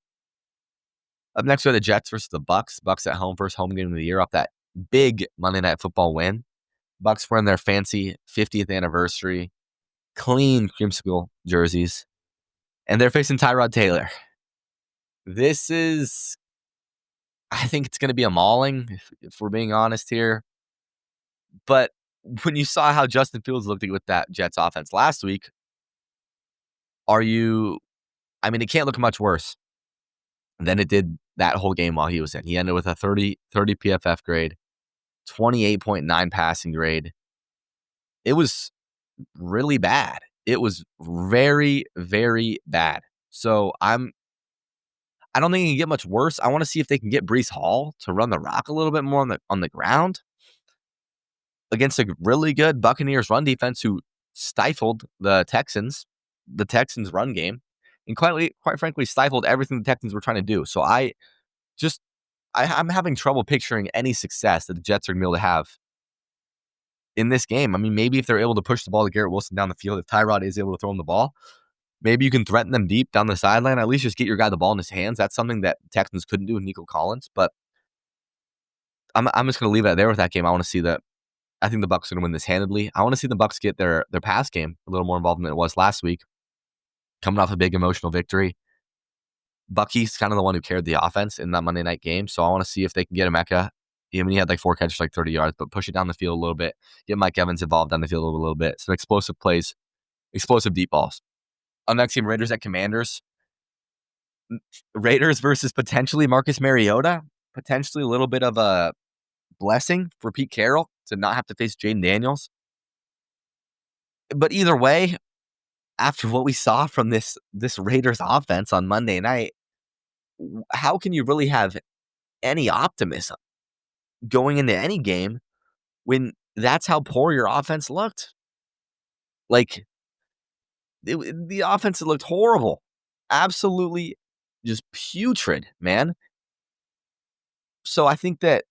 Up next, we have the Jets versus the Bucks. Bucks at home, first home game of the year off that big Monday Night Football win. Bucks wearing their fancy 50th anniversary, clean creamsicle jerseys, and they're facing Tyrod Taylor. I think it's going to be a mauling, if we're being honest here. But when you saw how Justin Fields looked with that Jets offense last week, it can't look much worse than it did that whole game while he was in. He ended with a 30 PFF grade, 28.9 passing grade. It was really bad. It was very, very bad. So I don't think it can get much worse. I want to see if they can get Breece Hall to run the rock a little bit more on the ground against a really good Buccaneers run defense who stifled the Texans run game, and quite frankly stifled everything the Texans were trying to do. So I'm having trouble picturing any success that the Jets are going to be able to have in this game. I mean, maybe if they're able to push the ball to Garrett Wilson down the field, if Tyrod is able to throw him the ball, maybe you can threaten them deep down the sideline. At least just get your guy the ball in his hands. That's something that the Texans couldn't do with Nico Collins. But I'm just going to leave that there with that game. I want to see that. I think the Bucs are going to win this handedly. I want to see the Bucs get their pass game a little more involved than it was last week, coming off a big emotional victory. Bucky's kind of the one who carried the offense in that Monday night game, so I want to see if they can get Emeka. I mean, he had like 4 catches, like 30 yards, but push it down the field a little bit. Get Mike Evans involved down the field a little bit. Some explosive plays, explosive deep balls. On next team, Raiders at Commanders. Raiders versus potentially Marcus Mariota. Potentially a little bit of a blessing for Pete Carroll to not have to face Jaden Daniels. But either way, after what we saw from this Raiders offense on Monday night, how can you really have any optimism going into any game when that's how poor your offense looked. Like, the offense looked horrible. Absolutely just putrid, man. So I think that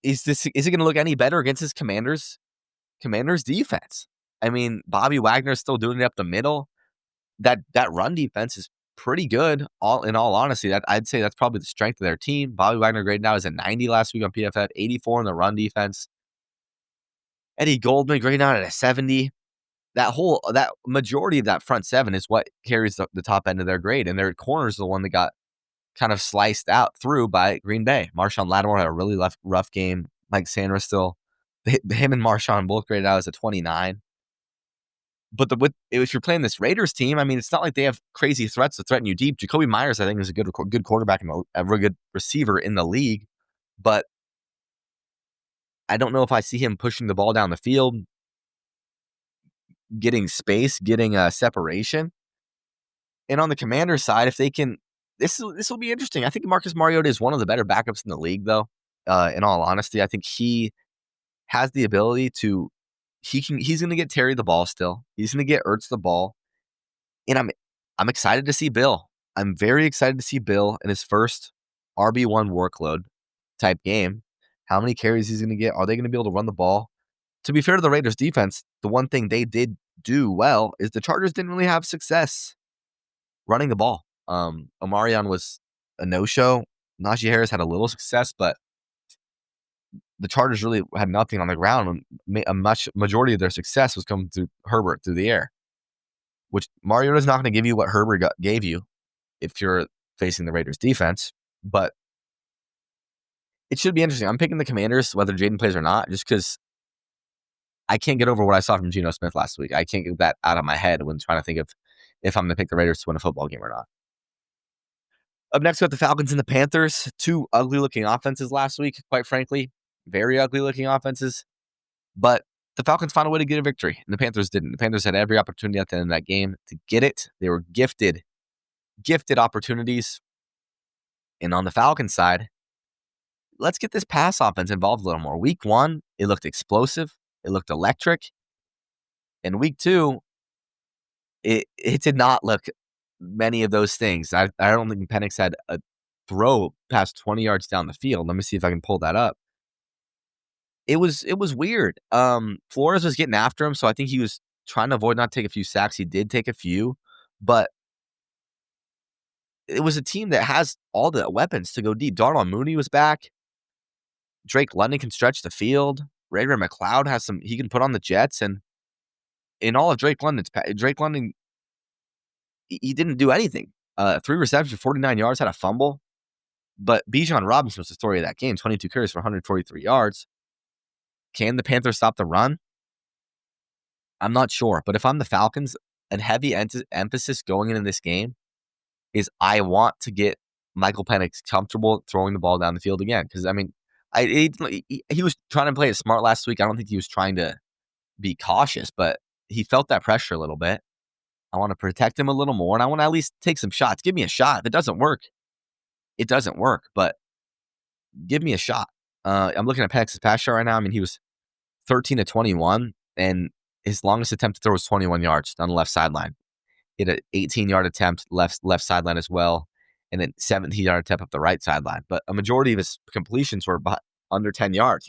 is it going to look any better against his Commanders defense? I mean, Bobby Wagner's still doing it up the middle. That run defense is pretty good. In all honesty, that I'd say that's probably the strength of their team. Bobby Wagner graded out as a 90 last week on PFF, 84 in the run defense. Eddie Goldman graded out at a 70. That majority of that front seven is what carries the top end of their grade, and their corner is the one that got kind of sliced out through by Green Bay. Marshawn Lattimore had a really rough game. Mike Sandra still, him and Marshawn both graded out as a 29. But if you're playing this Raiders team, I mean, it's not like they have crazy threats to threaten you deep. Jacoby Myers, I think, is a good quarterback and a really good receiver in the league. But I don't know if I see him pushing the ball down the field, getting space, getting separation. And on the Commanders side, if they can, this will be interesting. I think Marcus Mariota is one of the better backups in the league, though. In all honesty, I think he has the ability to. He's going to get Terry the ball still. He's going to get Ertz the ball, and I'm excited to see Bill. I'm very excited to see Bill in his first RB1 workload type game. How many carries he's going to get? Are they going to be able to run the ball? To be fair to the Raiders defense, the one thing they did do well is the Chargers didn't really have success running the ball. Omarion was a no-show. Najee Harris had a little success, but the Chargers really had nothing on the ground. A majority of their success was coming through Herbert through the air, which Mariota's not going to give you what Herbert gave you if you're facing the Raiders defense, but it should be interesting. I'm picking the Commanders, whether Jaden plays or not, just because I can't get over what I saw from Geno Smith last week. I can't get that out of my head when trying to think of if I'm going to pick the Raiders to win a football game or not. Up next, we have the Falcons and the Panthers. Two ugly-looking offenses last week, quite frankly. Very ugly-looking offenses. But the Falcons found a way to get a victory, and the Panthers didn't. The Panthers had every opportunity at the end of that game to get it. They were gifted opportunities. And on the Falcons side, let's get this pass offense involved a little more. Week 1, it looked explosive. It looked electric. In week 2, it did not look many of those things. I don't think Penix had a throw past 20 yards down the field. Let me see if I can pull that up. It was weird. Flores was getting after him, so I think he was trying to avoid not take a few sacks. He did take a few, but it was a team that has all the weapons to go deep. Darnell Mooney was back. Drake London can stretch the field. Ray McLeod has some. He can put on the Jets, and in all of Drake London, he didn't do anything. 3 receptions, 49 yards, had a fumble. But Bijan Robinson was the story of that game. 22 carries for 143 yards. Can the Panthers stop the run? I'm not sure. But if I'm the Falcons, a heavy emphasis going into this game is I want to get Michael Penix comfortable throwing the ball down the field again. Because, I mean, he was trying to play it smart last week. I don't think he was trying to be cautious, but he felt that pressure a little bit. I want to protect him a little more, and I want to at least take some shots. Give me a shot. If it doesn't work, it doesn't work, but give me a shot. I'm looking at Penix's pass shot right now. I mean, he was 13 to 21, and his longest attempt to throw was 21 yards on the left sideline. He had an 18-yard attempt left sideline as well, and a 17-yard attempt up the right sideline. But a majority of his completions were under 10 yards.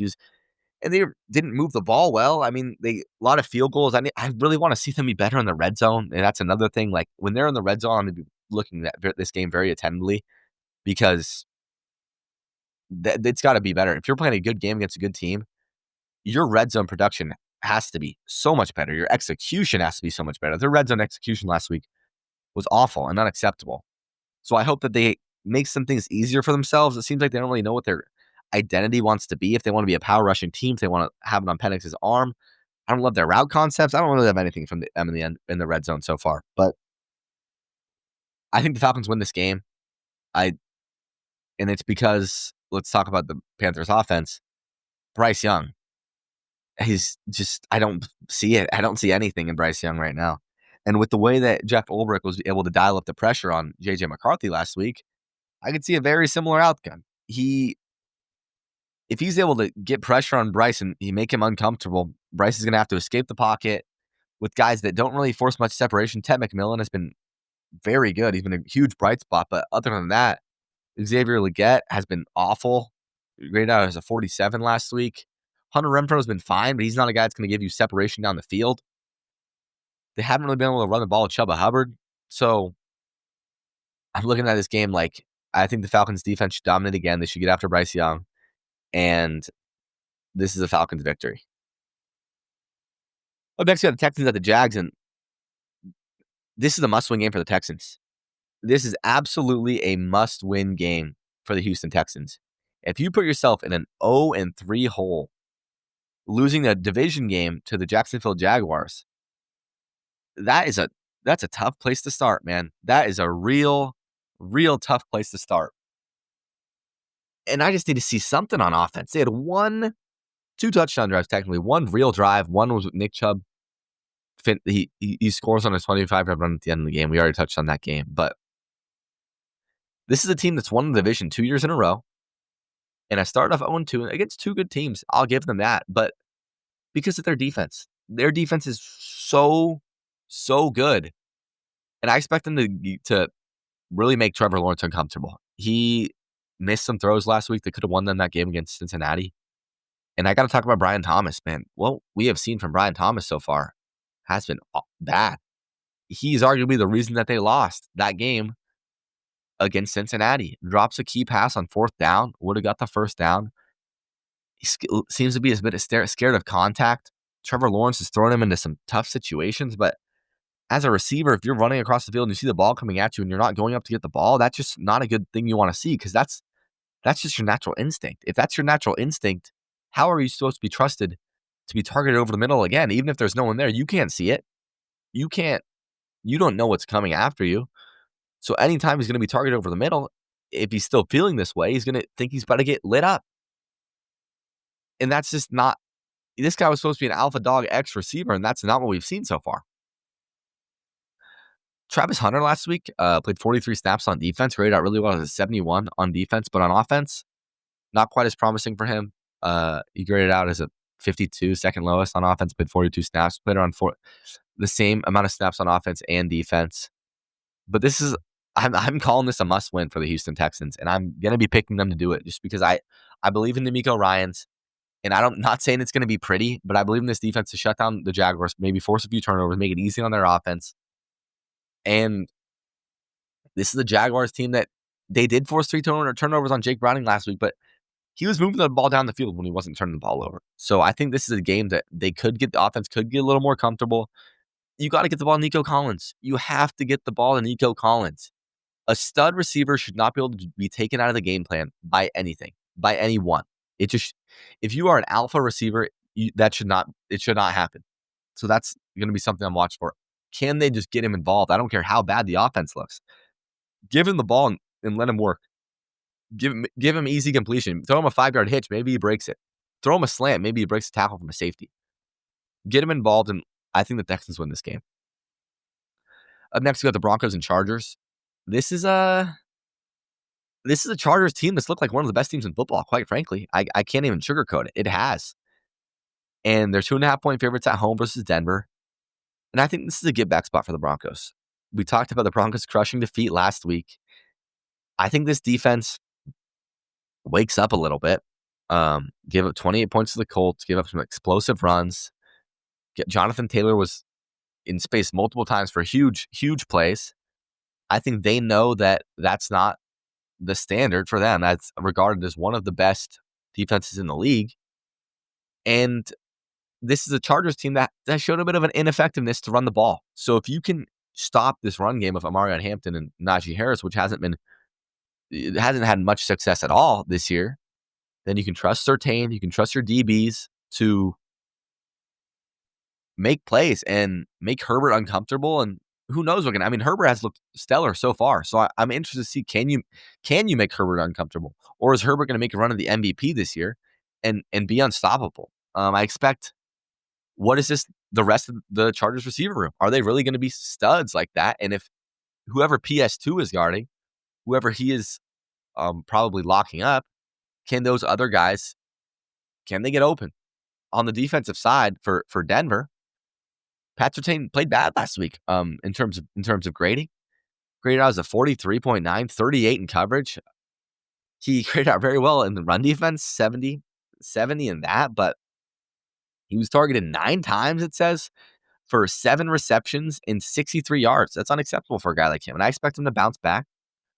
And they didn't move the ball well. I mean, a lot of field goals. I really want to see them be better in the red zone, and that's another thing. Like, when they're in the red zone, I'm going to be looking at this game very attentively because it's got to be better. If you're playing a good game against a good team, your red zone production has to be so much better. Your execution has to be so much better. Their red zone execution last week was awful and unacceptable. So I hope that they make some things easier for themselves. It seems like they don't really know what their identity wants to be. If they want to be a power rushing team, if they want to have it on Penix's arm. I don't love their route concepts. I don't really have anything from them in the red zone so far. But I think the Falcons win this game. And it's because, let's talk about the Panthers offense. Bryce Young. He's just, I don't see it. I don't see anything in Bryce Young right now. And with the way that Jeff Ulbrich was able to dial up the pressure on J.J. McCarthy last week, I could see a very similar outcome. if he's able to get pressure on Bryce and he make him uncomfortable, Bryce is going to have to escape the pocket with guys that don't really force much separation. Ted McMillan has been very good. He's been a huge bright spot, but other than that, Xavier Legette has been awful. Graded out as a 47 last week. Hunter Renfrow has been fine, but he's not a guy that's going to give you separation down the field. They haven't really been able to run the ball with Chuba Hubbard. So I'm looking at this game like I think the Falcons defense should dominate again. They should get after Bryce Young. And this is a Falcons victory. Up next, we got the Texans at the Jags, and this is a must-win game for the Texans. This is absolutely a must-win game for the Houston Texans. If you put yourself in an 0-3 hole, losing a division game to the Jacksonville Jaguars, that's a tough place to start, man. That is a real tough place to start. And I just need to see something on offense. They had two touchdown drives, technically. One real drive. One was with Nick Chubb. He scores on a 25-yard run at the end of the game. We already touched on that game. But this is a team that's won the division 2 years in a row. And I started off 0-2 against two good teams. I'll give them that. But because of their defense. Their defense is so good. And I expect them to really make Trevor Lawrence uncomfortable. He missed some throws last week that could have won them that game against Cincinnati. And I got to talk about Brian Thomas, man. What we have seen from Brian Thomas so far has been bad. He's arguably the reason that they lost that game against Cincinnati. Drops a key pass on 4th down. Would have got the first down. He seems to be a bit scared of contact. Trevor Lawrence is throwing him into some tough situations, but as a receiver, if you're running across the field and you see the ball coming at you and you're not going up to get the ball, that's just not a good thing you want to see because that's just your natural instinct. If that's your natural instinct, how are you supposed to be trusted to be targeted over the middle again? Even if there's no one there, you can't see it. You don't know what's coming after you. So anytime he's going to be targeted over the middle, if he's still feeling this way, he's going to think he's about to get lit up. And that's just not, this guy was supposed to be an alpha dog X receiver, and that's not what we've seen so far. Travis Hunter last week played 43 snaps on defense, graded out really well as a 71 on defense, but on offense, not quite as promising for him. He graded out as a 52, second lowest on offense, played 42 snaps, played around the same amount of snaps on offense and defense. But I'm calling this a must-win for the Houston Texans, and I'm going to be picking them to do it just because I believe in D'Amico Ryans, and I'm not saying it's going to be pretty, but I believe in this defense to shut down the Jaguars, maybe force a few turnovers, make it easy on their offense. And this is the Jaguars team that they did force 3 turnovers on Jake Browning last week, but he was moving the ball down the field when he wasn't turning the ball over. So I think this is a game that the offense could get a little more comfortable. You got to get the ball to Nico Collins. You have to get the ball to Nico Collins. A stud receiver should not be able to be taken out of the game plan by anything, by anyone. If you are an alpha receiver, it should not happen. So that's going to be something I'm watching for. Can they just get him involved? I don't care how bad the offense looks. Give him the ball and let him work. Give him easy completion. Throw him a 5-yard hitch. Maybe he breaks it. Throw him a slant. Maybe he breaks a tackle from a safety. Get him involved, and I think the Texans win this game. Up next, we got the Broncos and Chargers. This is a Chargers team that's looked like one of the best teams in football, quite frankly. I can't even sugarcoat it. It has. And they're 2.5-point favorites at home versus Denver. And I think this is a get-back spot for the Broncos. We talked about the Broncos crushing defeat last week. I think this defense wakes up a little bit. Give up 28 points to the Colts. Give up some explosive runs. Jonathan Taylor was in space multiple times for huge plays. I think they know that that's not the standard for them. That's regarded as one of the best defenses in the league. And this is a Chargers team that showed a bit of an ineffectiveness to run the ball. So if you can stop this run game of Amarion Hampton and Najee Harris, which hasn't had much success at all this year, then you can trust Surtain, you can trust your DBs to make plays and make Herbert uncomfortable. And who knows what Herbert has looked stellar so far. So I'm interested to see, can you make Herbert uncomfortable? Or is Herbert going to make a run of the MVP this year and be unstoppable? I expect, what is this, the rest of the Chargers receiver room? Are they really going to be studs like that? And if whoever PS2 is guarding, whoever he is probably locking up, can those other guys Can they get open? On the defensive side for Denver, Pat Surtain played bad last week. In terms of grading, graded out as a 43.9, 38 in coverage. He graded out very well in the run defense, 70 in that, but he was targeted 9 times, it says, for 7 receptions and 63 yards. That's unacceptable for a guy like him, and I expect him to bounce back.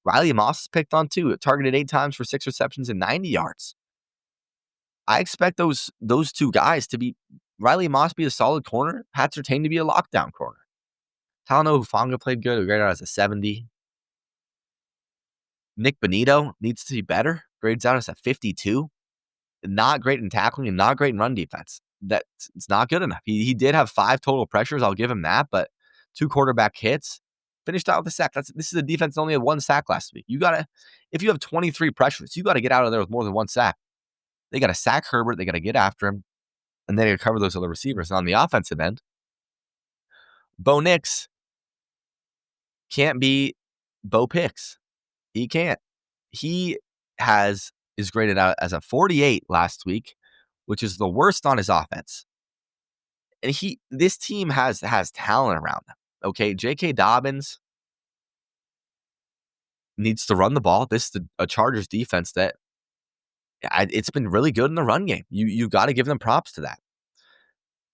Riley Moss is picked on too, targeted 8 times for 6 receptions and 90 yards. I expect those two guys to be Riley Moss be a solid corner, Pat Surtain to be a lockdown corner. Talanoa Hufanga played good, graded out as a 70. Nick Bonito needs to be better, grades out as a 52. Not great in tackling and not great in run defense. It's not good enough. He did have 5 total pressures, I'll give him that, but 2 quarterback hits. Finished out with a sack. This is a defense that only had 1 sack last week. If you have 23 pressures, you got to get out of there with more than 1 sack. They got to sack Herbert. They got to get after him. And they got to cover those other receivers. And on the offensive end, Bo Nix can't be Bo Picks. He can't. He is graded out as a 48 last week, which is the worst on his offense. And this team has talent around them. Okay, J.K. Dobbins needs to run the ball. This is a Chargers defense that it's been really good in the run game. You got to give them props to that.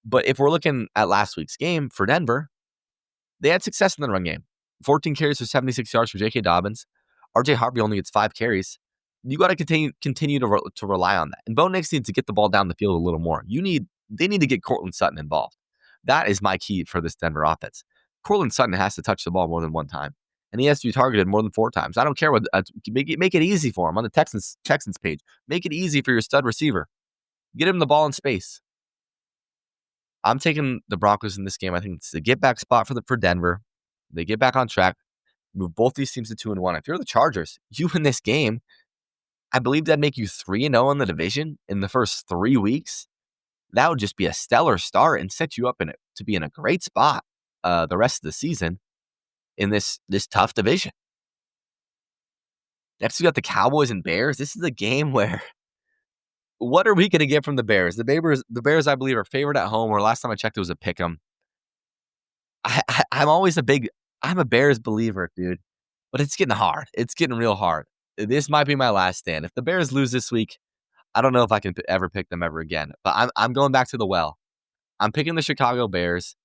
But if we're looking at last week's game for Denver, they had success in the run game. 14 carries for 76 yards for J.K. Dobbins. R.J. Harvey only gets 5 carries. You got to continue to rely on that. And Bo Nix needs to get the ball down the field a little more. They need to get Courtland Sutton involved. That is my key for this Denver offense. Courtland Sutton has to touch the ball more than 1 time, and he has to be targeted more than 4 times. I don't care what. Make it easy for him on the Texans page. Make it easy for your stud receiver. Get him the ball in space. I'm taking the Broncos in this game. I think it's a get-back spot for Denver. They get back on track. Move both these teams to 2-1. If you're the Chargers, you win this game, I believe that'd make you 3-0 in the division in the first 3 weeks. That would just be a stellar start and set you up to be in a great spot the rest of the season in this tough division. Next, we got the Cowboys and Bears. This is a game where what are we going to get from the Bears? The Bears, I believe, are favored at home, or last time I checked, it was a pick 'em. I'm a Bears believer, dude, but it's getting hard. It's getting real hard. This might be my last stand. If the Bears lose this week, I don't know if I can ever pick them ever again, but I'm going back to the well. I'm picking the Chicago Bears.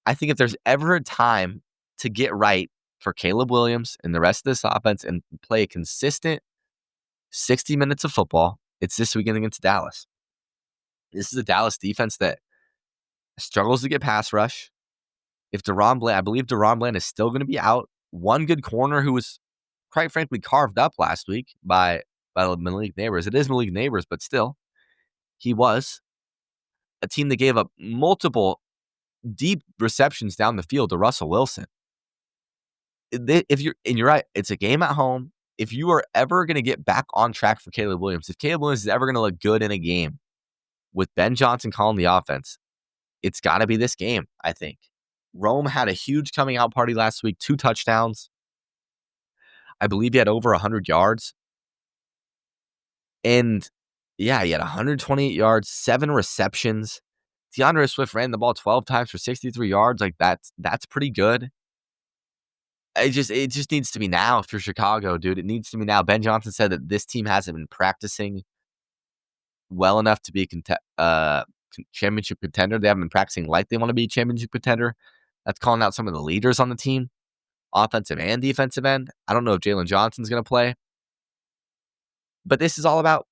I think if there's ever a time to get right for Caleb Williams and the rest of this offense and play a consistent 60 minutes of football, it's this weekend against Dallas. This is a Dallas defense that struggles to get pass rush. If I believe DaRon Bland is still going to be out. One good corner who was, quite frankly, carved up last week by Malik Neighbors. It is Malik Neighbors, but still, he was a team that gave up multiple deep receptions down the field to Russell Wilson. You're right, it's a game at home. If you are ever going to get back on track for Caleb Williams, if Caleb Williams is ever going to look good in a game with Ben Johnson calling the offense, it's got to be this game, I think. Rome had a huge coming out party last week, 2 touchdowns. I believe he had over 100 yards. And yeah, he had 128 yards, 7 receptions. DeAndre Swift ran the ball 12 times for 63 yards. Like that's pretty good. It just needs to be now if you're Chicago, dude. It needs to be now. Ben Johnson said that this team hasn't been practicing well enough to be a championship contender. They haven't been practicing like they want to be a championship contender. That's calling out some of the leaders on the team, offensive and defensive end. I don't know if Jalen Johnson's going to play. But it's all about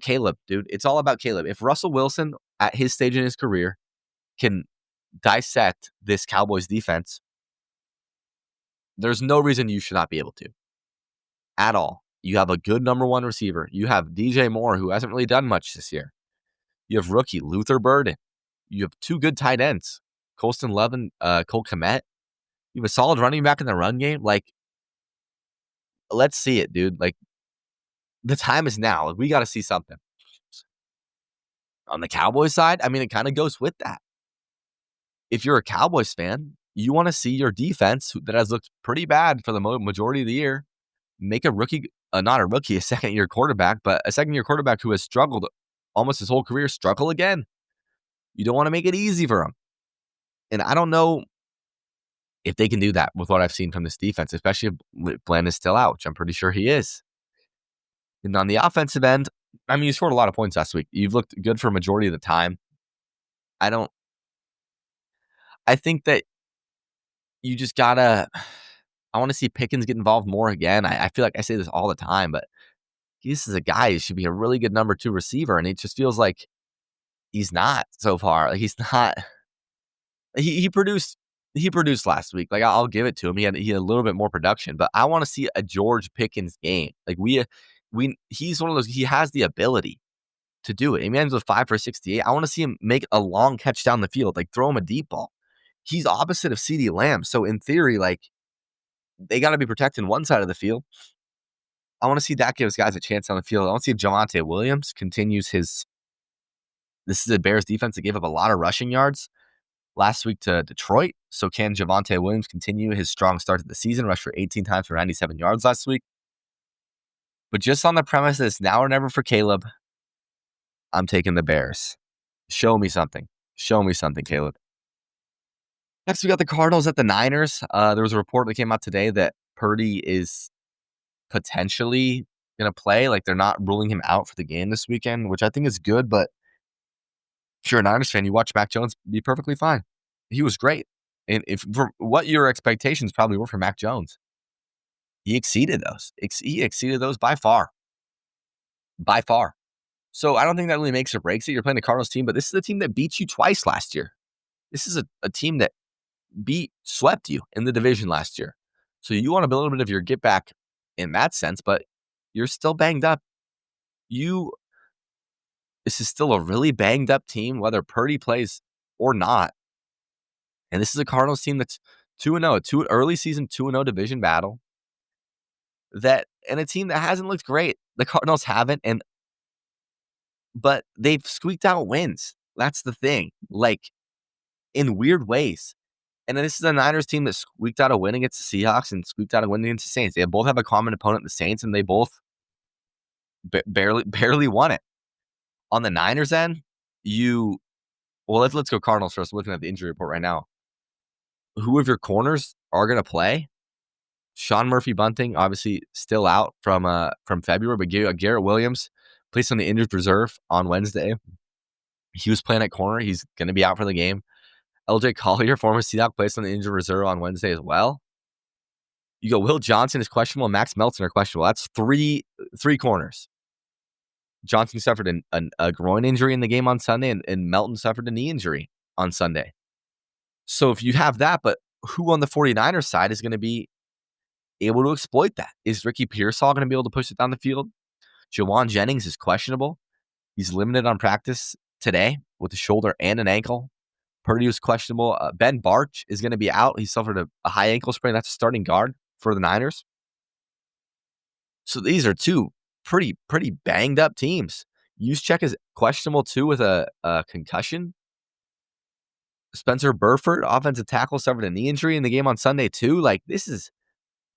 Caleb, dude. It's all about Caleb. If Russell Wilson, at his stage in his career, can dissect this Cowboys defense, there's no reason you should not be able to. At all. You have a good number 1 receiver. You have DJ Moore, who hasn't really done much this year. You have rookie Luther Burden. You have 2 good tight ends, Colston Love and Cole Kmet. You have a solid running back in the run game. Like, let's see it, dude. Like, the time is now. We got to see something. On the Cowboys side, I mean, it kind of goes with that. If you're a Cowboys fan, you want to see your defense that has looked pretty bad for the majority of the year make a second-year quarterback, but a second-year quarterback who has struggled almost his whole career, struggle again. You don't want to make it easy for him. And I don't know if they can do that with what I've seen from this defense, especially if Bland is still out, which I'm pretty sure he is. And on the offensive end, I mean, you scored a lot of points last week. You've looked good for a majority of the time. I think that you just gotta, I want to see Pickens get involved more again. I feel like I say this all the time, but this is a guy who should be a really good number 2 receiver. And it just feels like he's not so far. Like he's not, he produced last week. Like I'll give it to him. He had a little bit more production, but I want to see a George Pickens game. Like he's one of those, he has the ability to do it. He ends with 5 for 68. I want to see him make a long catch down the field, like throw him a deep ball. He's opposite of CeeDee Lamb. So in theory, like they got to be protecting one side of the field. I want to see that gives guys a chance on the field. I want to see if Javonte Williams continues his. This is a Bears defense that gave up a lot of rushing yards last week to Detroit. So can Javonte Williams continue his strong start to the season? Rushed for 18 times for 97 yards last week. But just on the premise that it's now or never for Caleb, I'm taking the Bears. Show me something. Show me something, Caleb. Next, we got the Cardinals at the Niners. There was a report that came out today that Purdy is potentially going to play. Like they're not ruling him out for the game this weekend, which I think is good. But if you're a Niners fan, you watch Mac Jones be perfectly fine. He was great. And if for what your expectations probably were for Mac Jones, he exceeded those. He exceeded those by far. By far. So I don't think that really makes or breaks it. You're playing the Cardinals team, but this is a team that beat you twice last year. This is a team that swept you in the division last year. So you want to build a little bit of your get back in that sense, but you're still banged up. This is still a really banged up team, whether Purdy plays or not. And this is a Cardinals team that's 2-0, early season 2-0 division battle. And a team that hasn't looked great. The Cardinals haven't, but they've squeaked out wins. That's the thing. Like in weird ways. And then this is a Niners team that squeaked out a win against the Seahawks and squeaked out a win against the Saints. They both have a common opponent, the Saints, and they both barely won it. On the Niners end, let's go Cardinals first. Looking at the injury report right now. Who of your corners are going to play? Sean Murphy-Bunting, obviously still out from February, but Garrett Williams placed on the injured reserve on Wednesday. He was playing at corner. He's going to be out for the game. LJ Collier, former Seahawk, placed on the injured reserve on Wednesday as well. You go, Will Johnson is questionable, and Max Melton are questionable. That's three corners. Johnson suffered a groin injury in the game on Sunday, and Melton suffered a knee injury on Sunday. So if you have that, but who on the 49ers side is going to be able to exploit that? Is Ricky Pearsall going to be able to push it down the field? Jawan Jennings is questionable. He's limited on practice today with a shoulder and an ankle. Purdy was questionable. Ben Barch is going to be out. He suffered a high ankle sprain. That's a starting guard for the Niners. So these are two pretty banged up teams. Juszczyk is questionable too with a concussion. Spencer Burford, offensive tackle, suffered a knee injury in the game on Sunday too. Like this is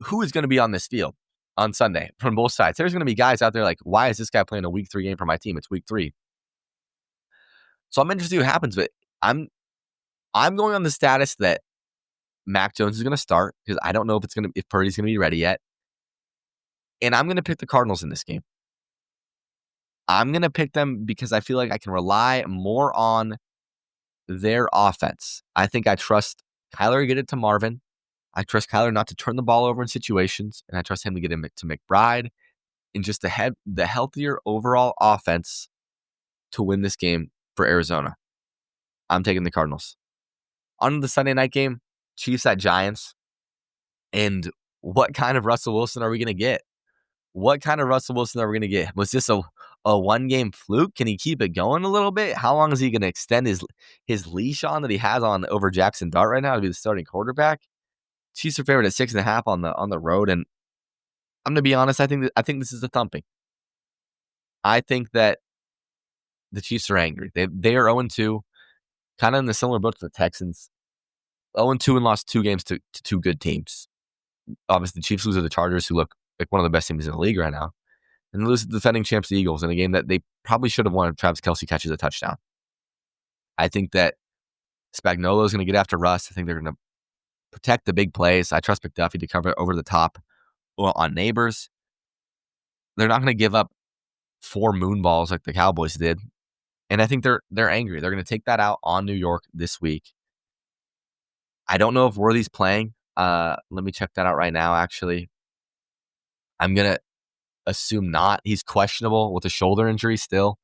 who is going to be on this field on Sunday from both sides. There's going to be guys out there like, why is this guy playing a week 3 game for my team? It's week 3. So I'm interested to see what happens, but I'm going on the status that Mac Jones is going to start because I don't know if Purdy's going to be ready yet. And I'm going to pick the Cardinals in this game. I'm going to pick them because I feel like I can rely more on their offense. I think I trust Kyler to get it to Marvin. I trust Kyler not to turn the ball over in situations, and I trust him to get it to McBride and just the healthier overall offense to win this game for Arizona. I'm taking the Cardinals. On to the Sunday night game, Chiefs at Giants. And what kind of Russell Wilson are we going to get? What kind of Russell Wilson are we going to get? Was this a one-game fluke? Can he keep it going a little bit? How long is he going to extend his leash on that he has on over Jackson Dart right now to be the starting quarterback? Chiefs are favored at 6.5 on the road, and I'm gonna be honest. I think this is a thumping. I think that the Chiefs are angry. They are 0-2, kind of in the similar boat to the Texans. 0-2 and lost 2 games to 2 good teams. Obviously, the Chiefs lose to the Chargers, who look like one of the best teams in the league right now. and lose to the defending champs, the Eagles, in a game that they probably should have won if Travis Kelce catches a touchdown. I think that Spagnuolo is going to get after Russ. I think they're going to protect the big plays. I trust McDuffie to cover over the top on Neighbors. They're not going to give up 4 moon balls like the Cowboys did. And I think they're angry. They're going to take that out on New York this week. I don't know if Worthy's playing. Let me check that out right now, actually. I'm going to assume not. He's questionable with a shoulder injury still.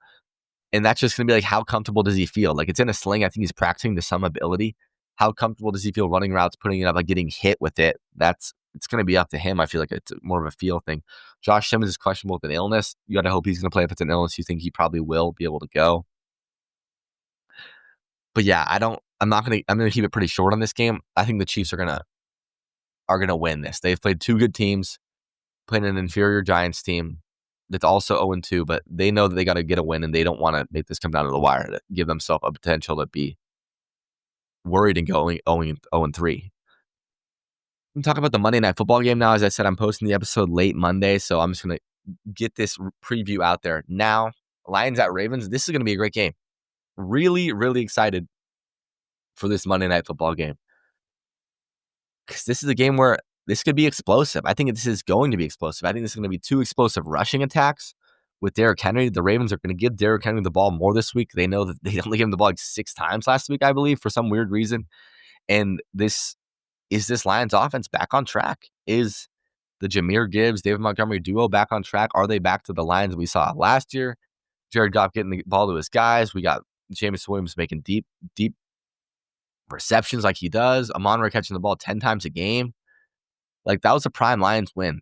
And that's just going to be like, how comfortable does he feel? Like, it's in a sling. I think he's practicing to some ability. How comfortable does he feel running routes, putting it up, like getting hit with it? It's going to be up to him. I feel like it's more of a feel thing. Josh Simmons is questionable with an illness. You got to hope he's going to play. If it's an illness, you think he probably will be able to go. But yeah, I'm going to keep it pretty short on this game. I think the Chiefs are going to win this. They've played 2 good teams, playing an inferior Giants team that's also 0-2, but they know that they got to get a win, and they don't want to make this come down to the wire to give themselves a potential to be worried and going 0-3. I'm talking about the Monday Night Football game now. As I said, I'm posting the episode late Monday, so I'm just going to get this preview out there now. Lions at Ravens. This is going to be a great game. Really, really excited for this Monday Night Football game, because this is a game where this could be explosive. I think this is going to be explosive. I think this is going to be 2 explosive rushing attacks with Derrick Henry. The Ravens are going to give Derrick Henry the ball more this week. They know that they only gave him the ball like 6 times last week, I believe, for some weird reason. And this Lions offense back on track? Is the Jahmyr Gibbs, David Montgomery duo back on track? Are they back to the Lions we saw last year? Jared Goff getting the ball to his guys. We got Jameson Williams making deep receptions like he does. Amon-Ra catching the ball 10 times a game. Like, that was a prime Lions win.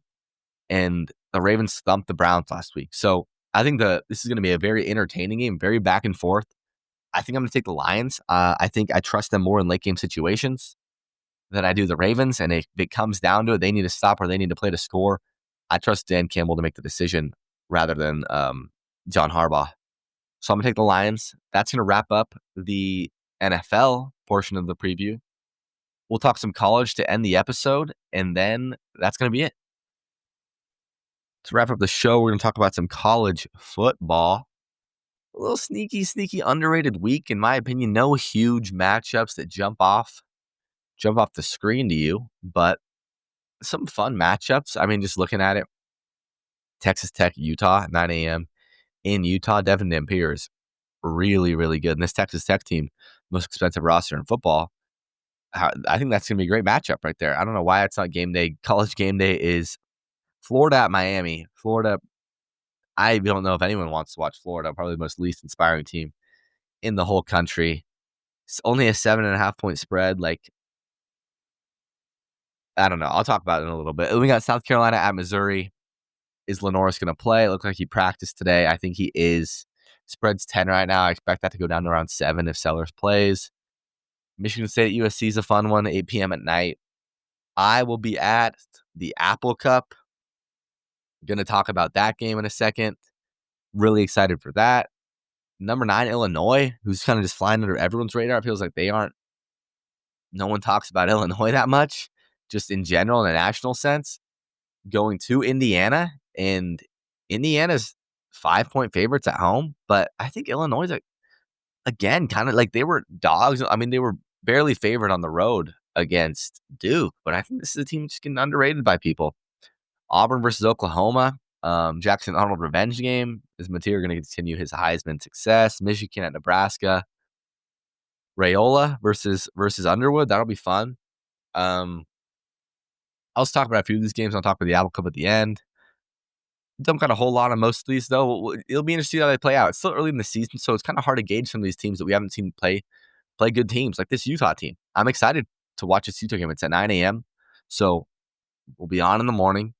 And the Ravens thumped the Browns last week. So I think this is going to be a very entertaining game, very back and forth. I think I'm going to take the Lions. I think I trust them more in late game situations than I do the Ravens. And if it comes down to it, they need to stop or they need to play to score. I trust Dan Campbell to make the decision rather than John Harbaugh. So I'm going to take the Lions. That's going to wrap up the NFL portion of the preview. We'll talk some college to end the episode, and then that's going to be it. To wrap up the show, we're going to talk about some college football. A little sneaky, underrated week, in my opinion. No huge matchups that jump off the screen to you, but some fun matchups. I mean, just looking at it, Texas Tech, Utah, 9 a.m. in Utah. Devin Dampier is really, really good. And this Texas Tech team, most expensive roster in football, I think that's going to be a great matchup right there. I don't know why it's not game day. College game day is Florida at Miami. Florida, I don't know if anyone wants to watch Florida. Probably the most least inspiring team in the whole country. It's only a 7.5 point spread. Like, I don't know. I'll talk about it in a little bit. We got South Carolina at Missouri. Is Lenoris going to play? It looked like he practiced today. I think he is. Spread's 10 right now. I expect that to go down to around 7 if Sellers plays. Michigan State at USC is a fun one, 8 p.m. at night. I will be at the Apple Cup. Going to talk about that game in a second. Really excited for that. Number 9, Illinois, who's kind of just flying under everyone's radar. It feels like no one talks about Illinois that much, just in general, in a national sense. Going to Indiana, and Indiana's 5-point favorites at home. But I think Illinois is, again, kind of like they were dogs. I mean, they were barely favored on the road against Duke, but I think this is a team just getting underrated by people. Auburn versus Oklahoma. Jackson Arnold revenge game. Is Mateer going to continue his Heisman success? Michigan at Nebraska. Rayola versus Underwood. That'll be fun. I'll just talk about a few of these games. I'll talk about the Apple Cup at the end. Don't got a whole lot on most of these, though. It'll be interesting how they play out. It's still early in the season, so it's kind of hard to gauge some of these teams that we haven't seen play good teams, like this Utah team. I'm excited to watch this Utah game. It's at 9 a.m., so we'll be on in the morning.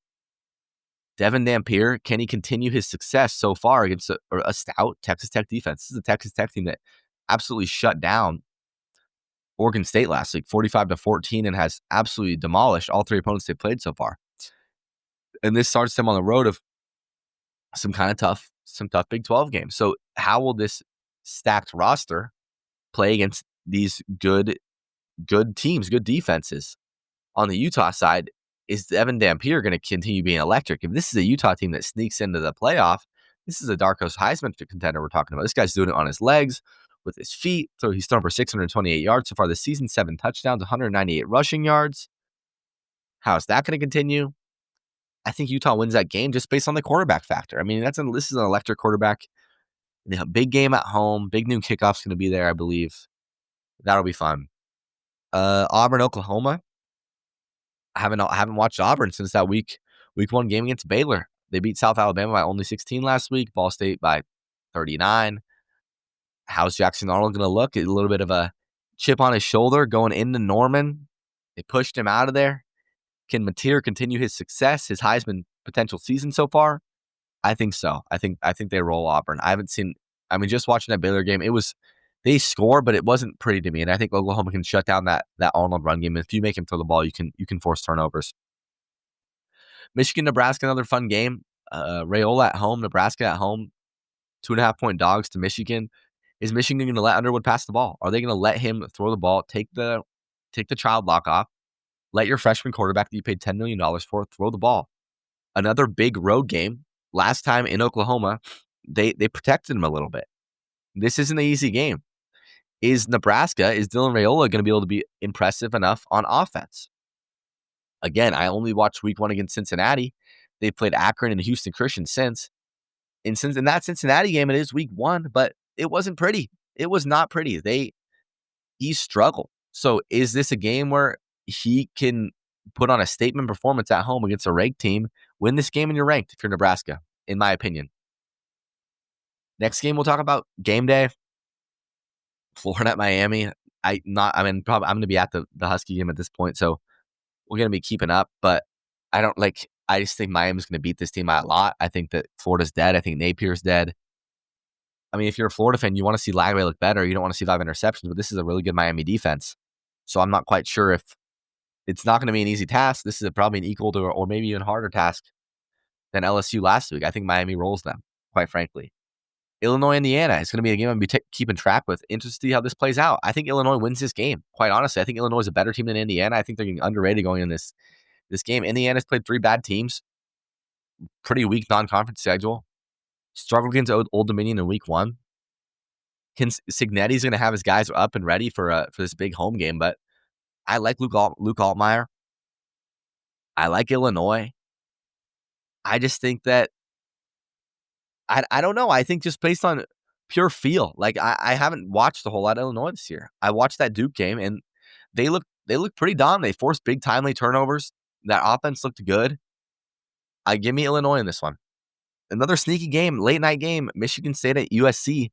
Devin Dampier, can he continue his success so far against a stout Texas Tech defense? This is a Texas Tech team that absolutely shut down Oregon State last week, 45-14, and has absolutely demolished all 3 opponents they've played so far. And this starts them on the road of some tough Big 12 games. So how will this stacked roster play against these good teams, good defenses? On the Utah side, is Evan Dampier going to continue being electric? If this is a Utah team that sneaks into the playoff, this is a dark horse Heisman contender we're talking about. This guy's doing it on his legs, with his feet. So he's thrown for 628 yards so far this season, 7 touchdowns, 198 rushing yards. How is that going to continue? I think Utah wins that game just based on the quarterback factor. I mean, this is an electric quarterback. Big game at home. Big noon kickoff's going to be there, I believe. That'll be fun. Auburn, Oklahoma. I haven't watched Auburn since that week 1 game against Baylor. They beat South Alabama by only 16 last week. Ball State by 39. How's Jackson Arnold going to look? A little bit of a chip on his shoulder going into Norman. They pushed him out of there. Can Mateer continue his success, his Heisman potential season so far? I think so. I think they roll Auburn. Just watching that Baylor game, they score, but it wasn't pretty to me. And I think Oklahoma can shut down that Arnold run game. If you make him throw the ball, you can force turnovers. Michigan, Nebraska, another fun game. Rayola at home, Nebraska at home. 2.5-point dogs to Michigan. Is Michigan going to let Underwood pass the ball? Are they going to let him throw the ball, take the child lock off, let your freshman quarterback that you paid $10 million for throw the ball? Another big road game. Last time in Oklahoma, they protected him a little bit. This isn't an easy game. Is Dylan Raiola going to be able to be impressive enough on offense? Again, I only watched week 1 against Cincinnati. They played Akron and Houston Christian since. In that Cincinnati game, it is week 1, but it wasn't pretty. It was not pretty. He struggled. So is this a game where he can put on a statement performance at home against a ranked team? Win this game and you're ranked if you're Nebraska, in my opinion. Next game we'll talk about, game day. Florida at Miami. I'm going to be at the Husky game at this point, so we're going to be keeping up, but I just think Miami's going to beat this team by a lot. I think that Florida's dead. I think Napier's dead. I mean, if you're a Florida fan, you want to see Lagway look better. You don't want to see 5 interceptions, but this is a really good Miami defense. So I'm not quite sure if it's not going to be an easy task. This is probably an equal to or maybe even harder task than LSU last week. I think Miami rolls them, quite frankly. Illinois, Indiana. It's going to be a game I'm going to be keeping track with. Interested to see how this plays out. I think Illinois wins this game. Quite honestly, I think Illinois is a better team than Indiana. I think they're getting underrated going in this game. Indiana's played 3 bad teams. Pretty weak non-conference schedule. Struggled against Old Dominion in week 1. Signetti's going to have his guys up and ready for this big home game, but I like Luke Altmaier. I like Illinois. I just think that I don't know. I think just based on pure feel, like I haven't watched a whole lot of Illinois this year. I watched that Duke game and they look pretty dominant. They forced big timely turnovers. That offense looked good. Give me Illinois in this one. Another sneaky game, late night game, Michigan State at USC.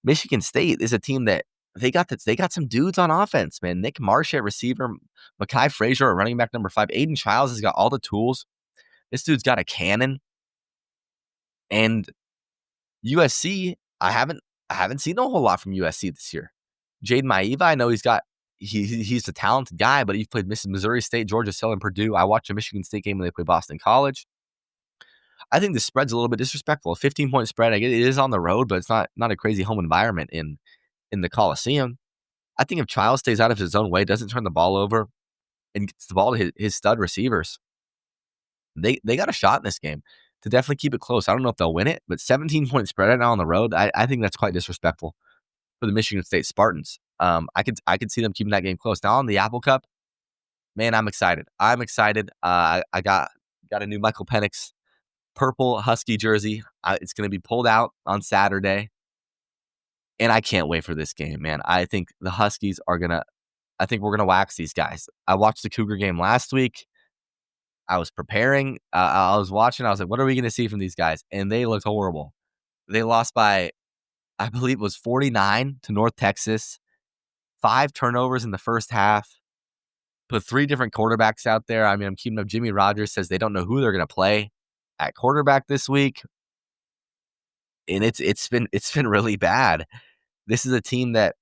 Michigan State is a team that they got some dudes on offense, man. Nick Marsh at receiver, Mekhi Frazier at running back number 5. Aiden Childs has got all the tools. This dude's got a cannon. And USC, I haven't seen a whole lot from USC this year. Jaden Maiava, I know he's a talented guy, but he's played Missouri State, Georgia Southern, Purdue. I watched a Michigan State game when they played Boston College. I think the spread's a little bit disrespectful. A 15-point spread, I get it is on the road, but it's not a crazy home environment in the Coliseum. I think if Childs stays out of his own way, doesn't turn the ball over, and gets the ball to his stud receivers, they got a shot in this game to definitely keep it close. I don't know if they'll win it, but 17-point spread right now on the road, I think that's quite disrespectful for the Michigan State Spartans. I could see them keeping that game close. Now on the Apple Cup, man, I'm excited. I got a new Michael Penix purple Husky jersey. It's going to be pulled out on Saturday, and I can't wait for this game, man. I think the Huskies we're going to wax these guys. I watched the Cougar game last week. I was preparing. I was watching. I was like, what are we going to see from these guys? And they looked horrible. They lost by, I believe it was 49 to North Texas. 5 turnovers in the first half. Put 3 different quarterbacks out there. I mean, I'm keeping up. Jimmy Rogers says they don't know who they're going to play at quarterback this week. And it's been really bad. This is a team that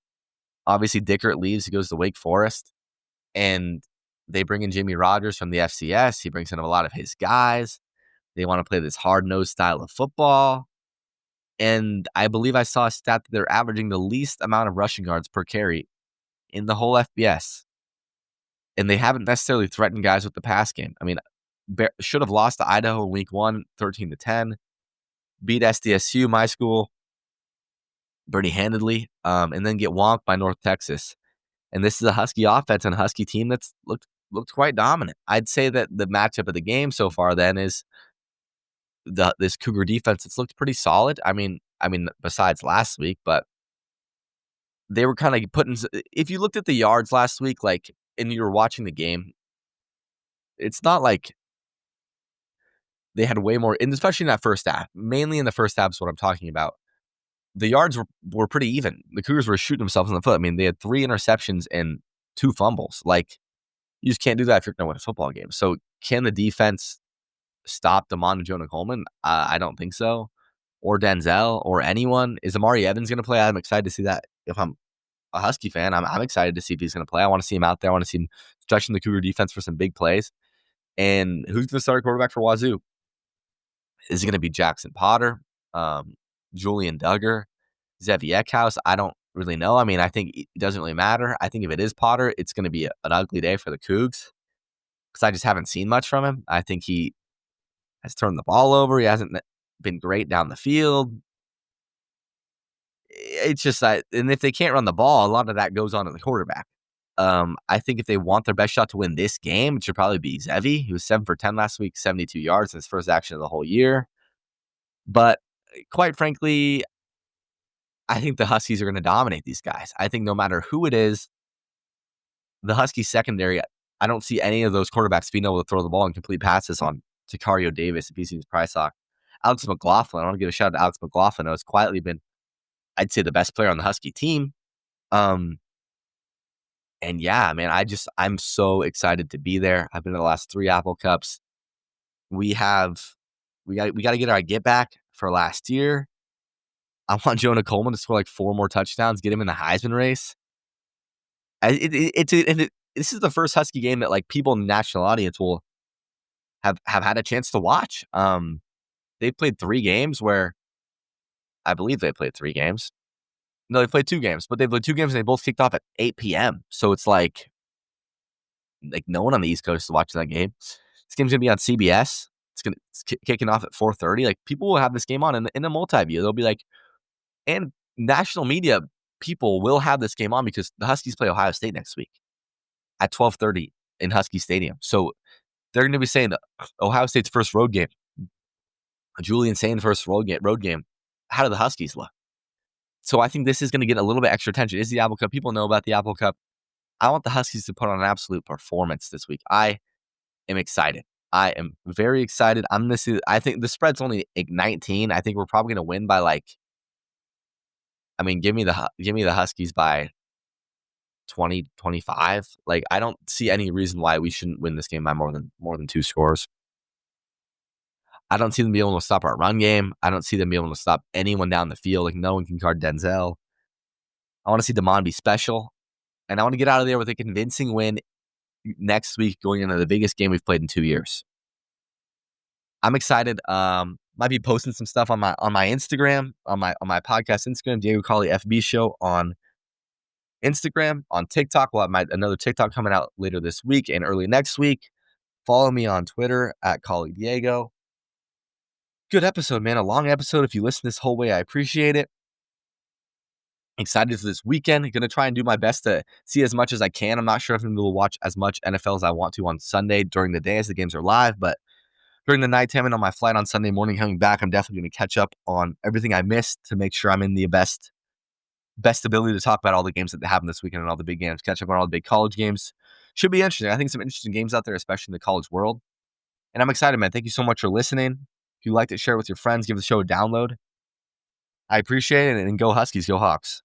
obviously Dickert leaves. He goes to Wake Forest. And they bring in Jimmy Rogers from the FCS. He brings in a lot of his guys. They want to play this hard-nosed style of football. And I believe I saw a stat that they're averaging the least amount of rushing yards per carry in the whole FBS. and they haven't necessarily threatened guys with the pass game. I mean, should have lost to Idaho in week 1, 13-10. Beat SDSU, my school, pretty handedly, and then get wonked by North Texas. And this is a Husky offense and a Husky team that's looked quite dominant. I'd say that the matchup of the game so far then is this Cougar defense. It's looked pretty solid. I mean, besides last week, but they were kind of putting. If you looked at the yards last week, like, and you were watching the game, it's not like they had way more, and especially in that first half. Mainly in the first half is what I'm talking about. The yards were pretty even. The Cougars were shooting themselves in the foot. I mean, they had 3 interceptions and 2 fumbles. Like, you just can't do that if you're going to win a football game. So, can the defense stop Damon and Jonah Coleman? I don't think so. Or Denzel or anyone. Is Amari Evans going to play? I'm excited to see that. If I'm a Husky fan, I'm excited to see if he's going to play. I want to see him out there. I want to see him stretching the Cougar defense for some big plays. And who's going to start quarterback for Wazoo? Is it going to be Jackson Potter, Julian Duggar, Zevi Eckhouse? I don't really know. I mean, I think it doesn't really matter. I think if it is Potter, it's going to be an ugly day for the Cougs because I just haven't seen much from him. I think he has turned the ball over. He hasn't been great down the field. It's just that, and if they can't run the ball, a lot of that goes on to the quarterback. I think if they want their best shot to win this game, it should probably be Zevi. He was 7 for 10 last week, 72 yards in his first action of the whole year. But quite frankly, I think the Huskies are going to dominate these guys. I think no matter who it is, the Huskies secondary, I don't see any of those quarterbacks being able to throw the ball and complete passes on Takario Davis, if he's Pricelock. Alex McLaughlin, I want to give a shout out to Alex McLaughlin, who has quietly been, I'd say, the best player on the Husky team. And yeah, man, I'm so excited to be there. I've been to the last 3 Apple Cups. We got to get our get back for last year. I want Jonah Coleman to score like 4 more touchdowns, get him in the Heisman race. This is the first Husky game that like people in the national audience will have had a chance to watch. They've played 3 games where I believe they played 3 games. No, they played 2 games, but they played 2 games and they both kicked off at 8 p.m. So it's like no one on the East Coast is watching that game. This game's gonna be on CBS. It's kicking off at 4:30. Like, people will have this game on in a multi-view. They'll be like, and national media people will have this game on because the Huskies play Ohio State next week at 12:30 in Husky Stadium. So they're going to be saying that Ohio State's first road game, Julian Sain's first road game. How do the Huskies look? So I think this is going to get a little bit extra attention. Is the Apple Cup? People know about the Apple Cup. I want the Huskies to put on an absolute performance this week. I am excited. I am very excited. I think the spread's only 19. I think we're probably going to win by give me the Huskies by 20, 25. Like, I don't see any reason why we shouldn't win this game by more than 2 scores. I don't see them being able to stop our run game. I don't see them being able to stop anyone down the field. Like, no one can guard Denzel. I want to see Damon be special. And I want to get out of there with a convincing win next week going into the biggest game we've played in 2 years. I'm excited. Might be posting some stuff on my Instagram, on my podcast Instagram, Diego Colley FB Show on Instagram, on TikTok. We'll have another TikTok coming out later this week and early next week. Follow me on Twitter at Colley Diego. Good episode, man. A long episode. If you listen this whole way, I appreciate it. Excited for this weekend. Going to try and do my best to see as much as I can. I'm not sure if I'm going to watch as much NFL as I want to on Sunday during the day as the games are live, but during the nighttime and on my flight on Sunday morning coming back, I'm definitely going to catch up on everything I missed to make sure I'm in the best ability to talk about all the games that happened this weekend and all the big games, catch up on all the big college games. Should be interesting. I think some interesting games out there, especially in the college world. And I'm excited, man. Thank you so much for listening. If you liked it, share it with your friends. Give the show a download. I appreciate it. And go Huskies, go Hawks.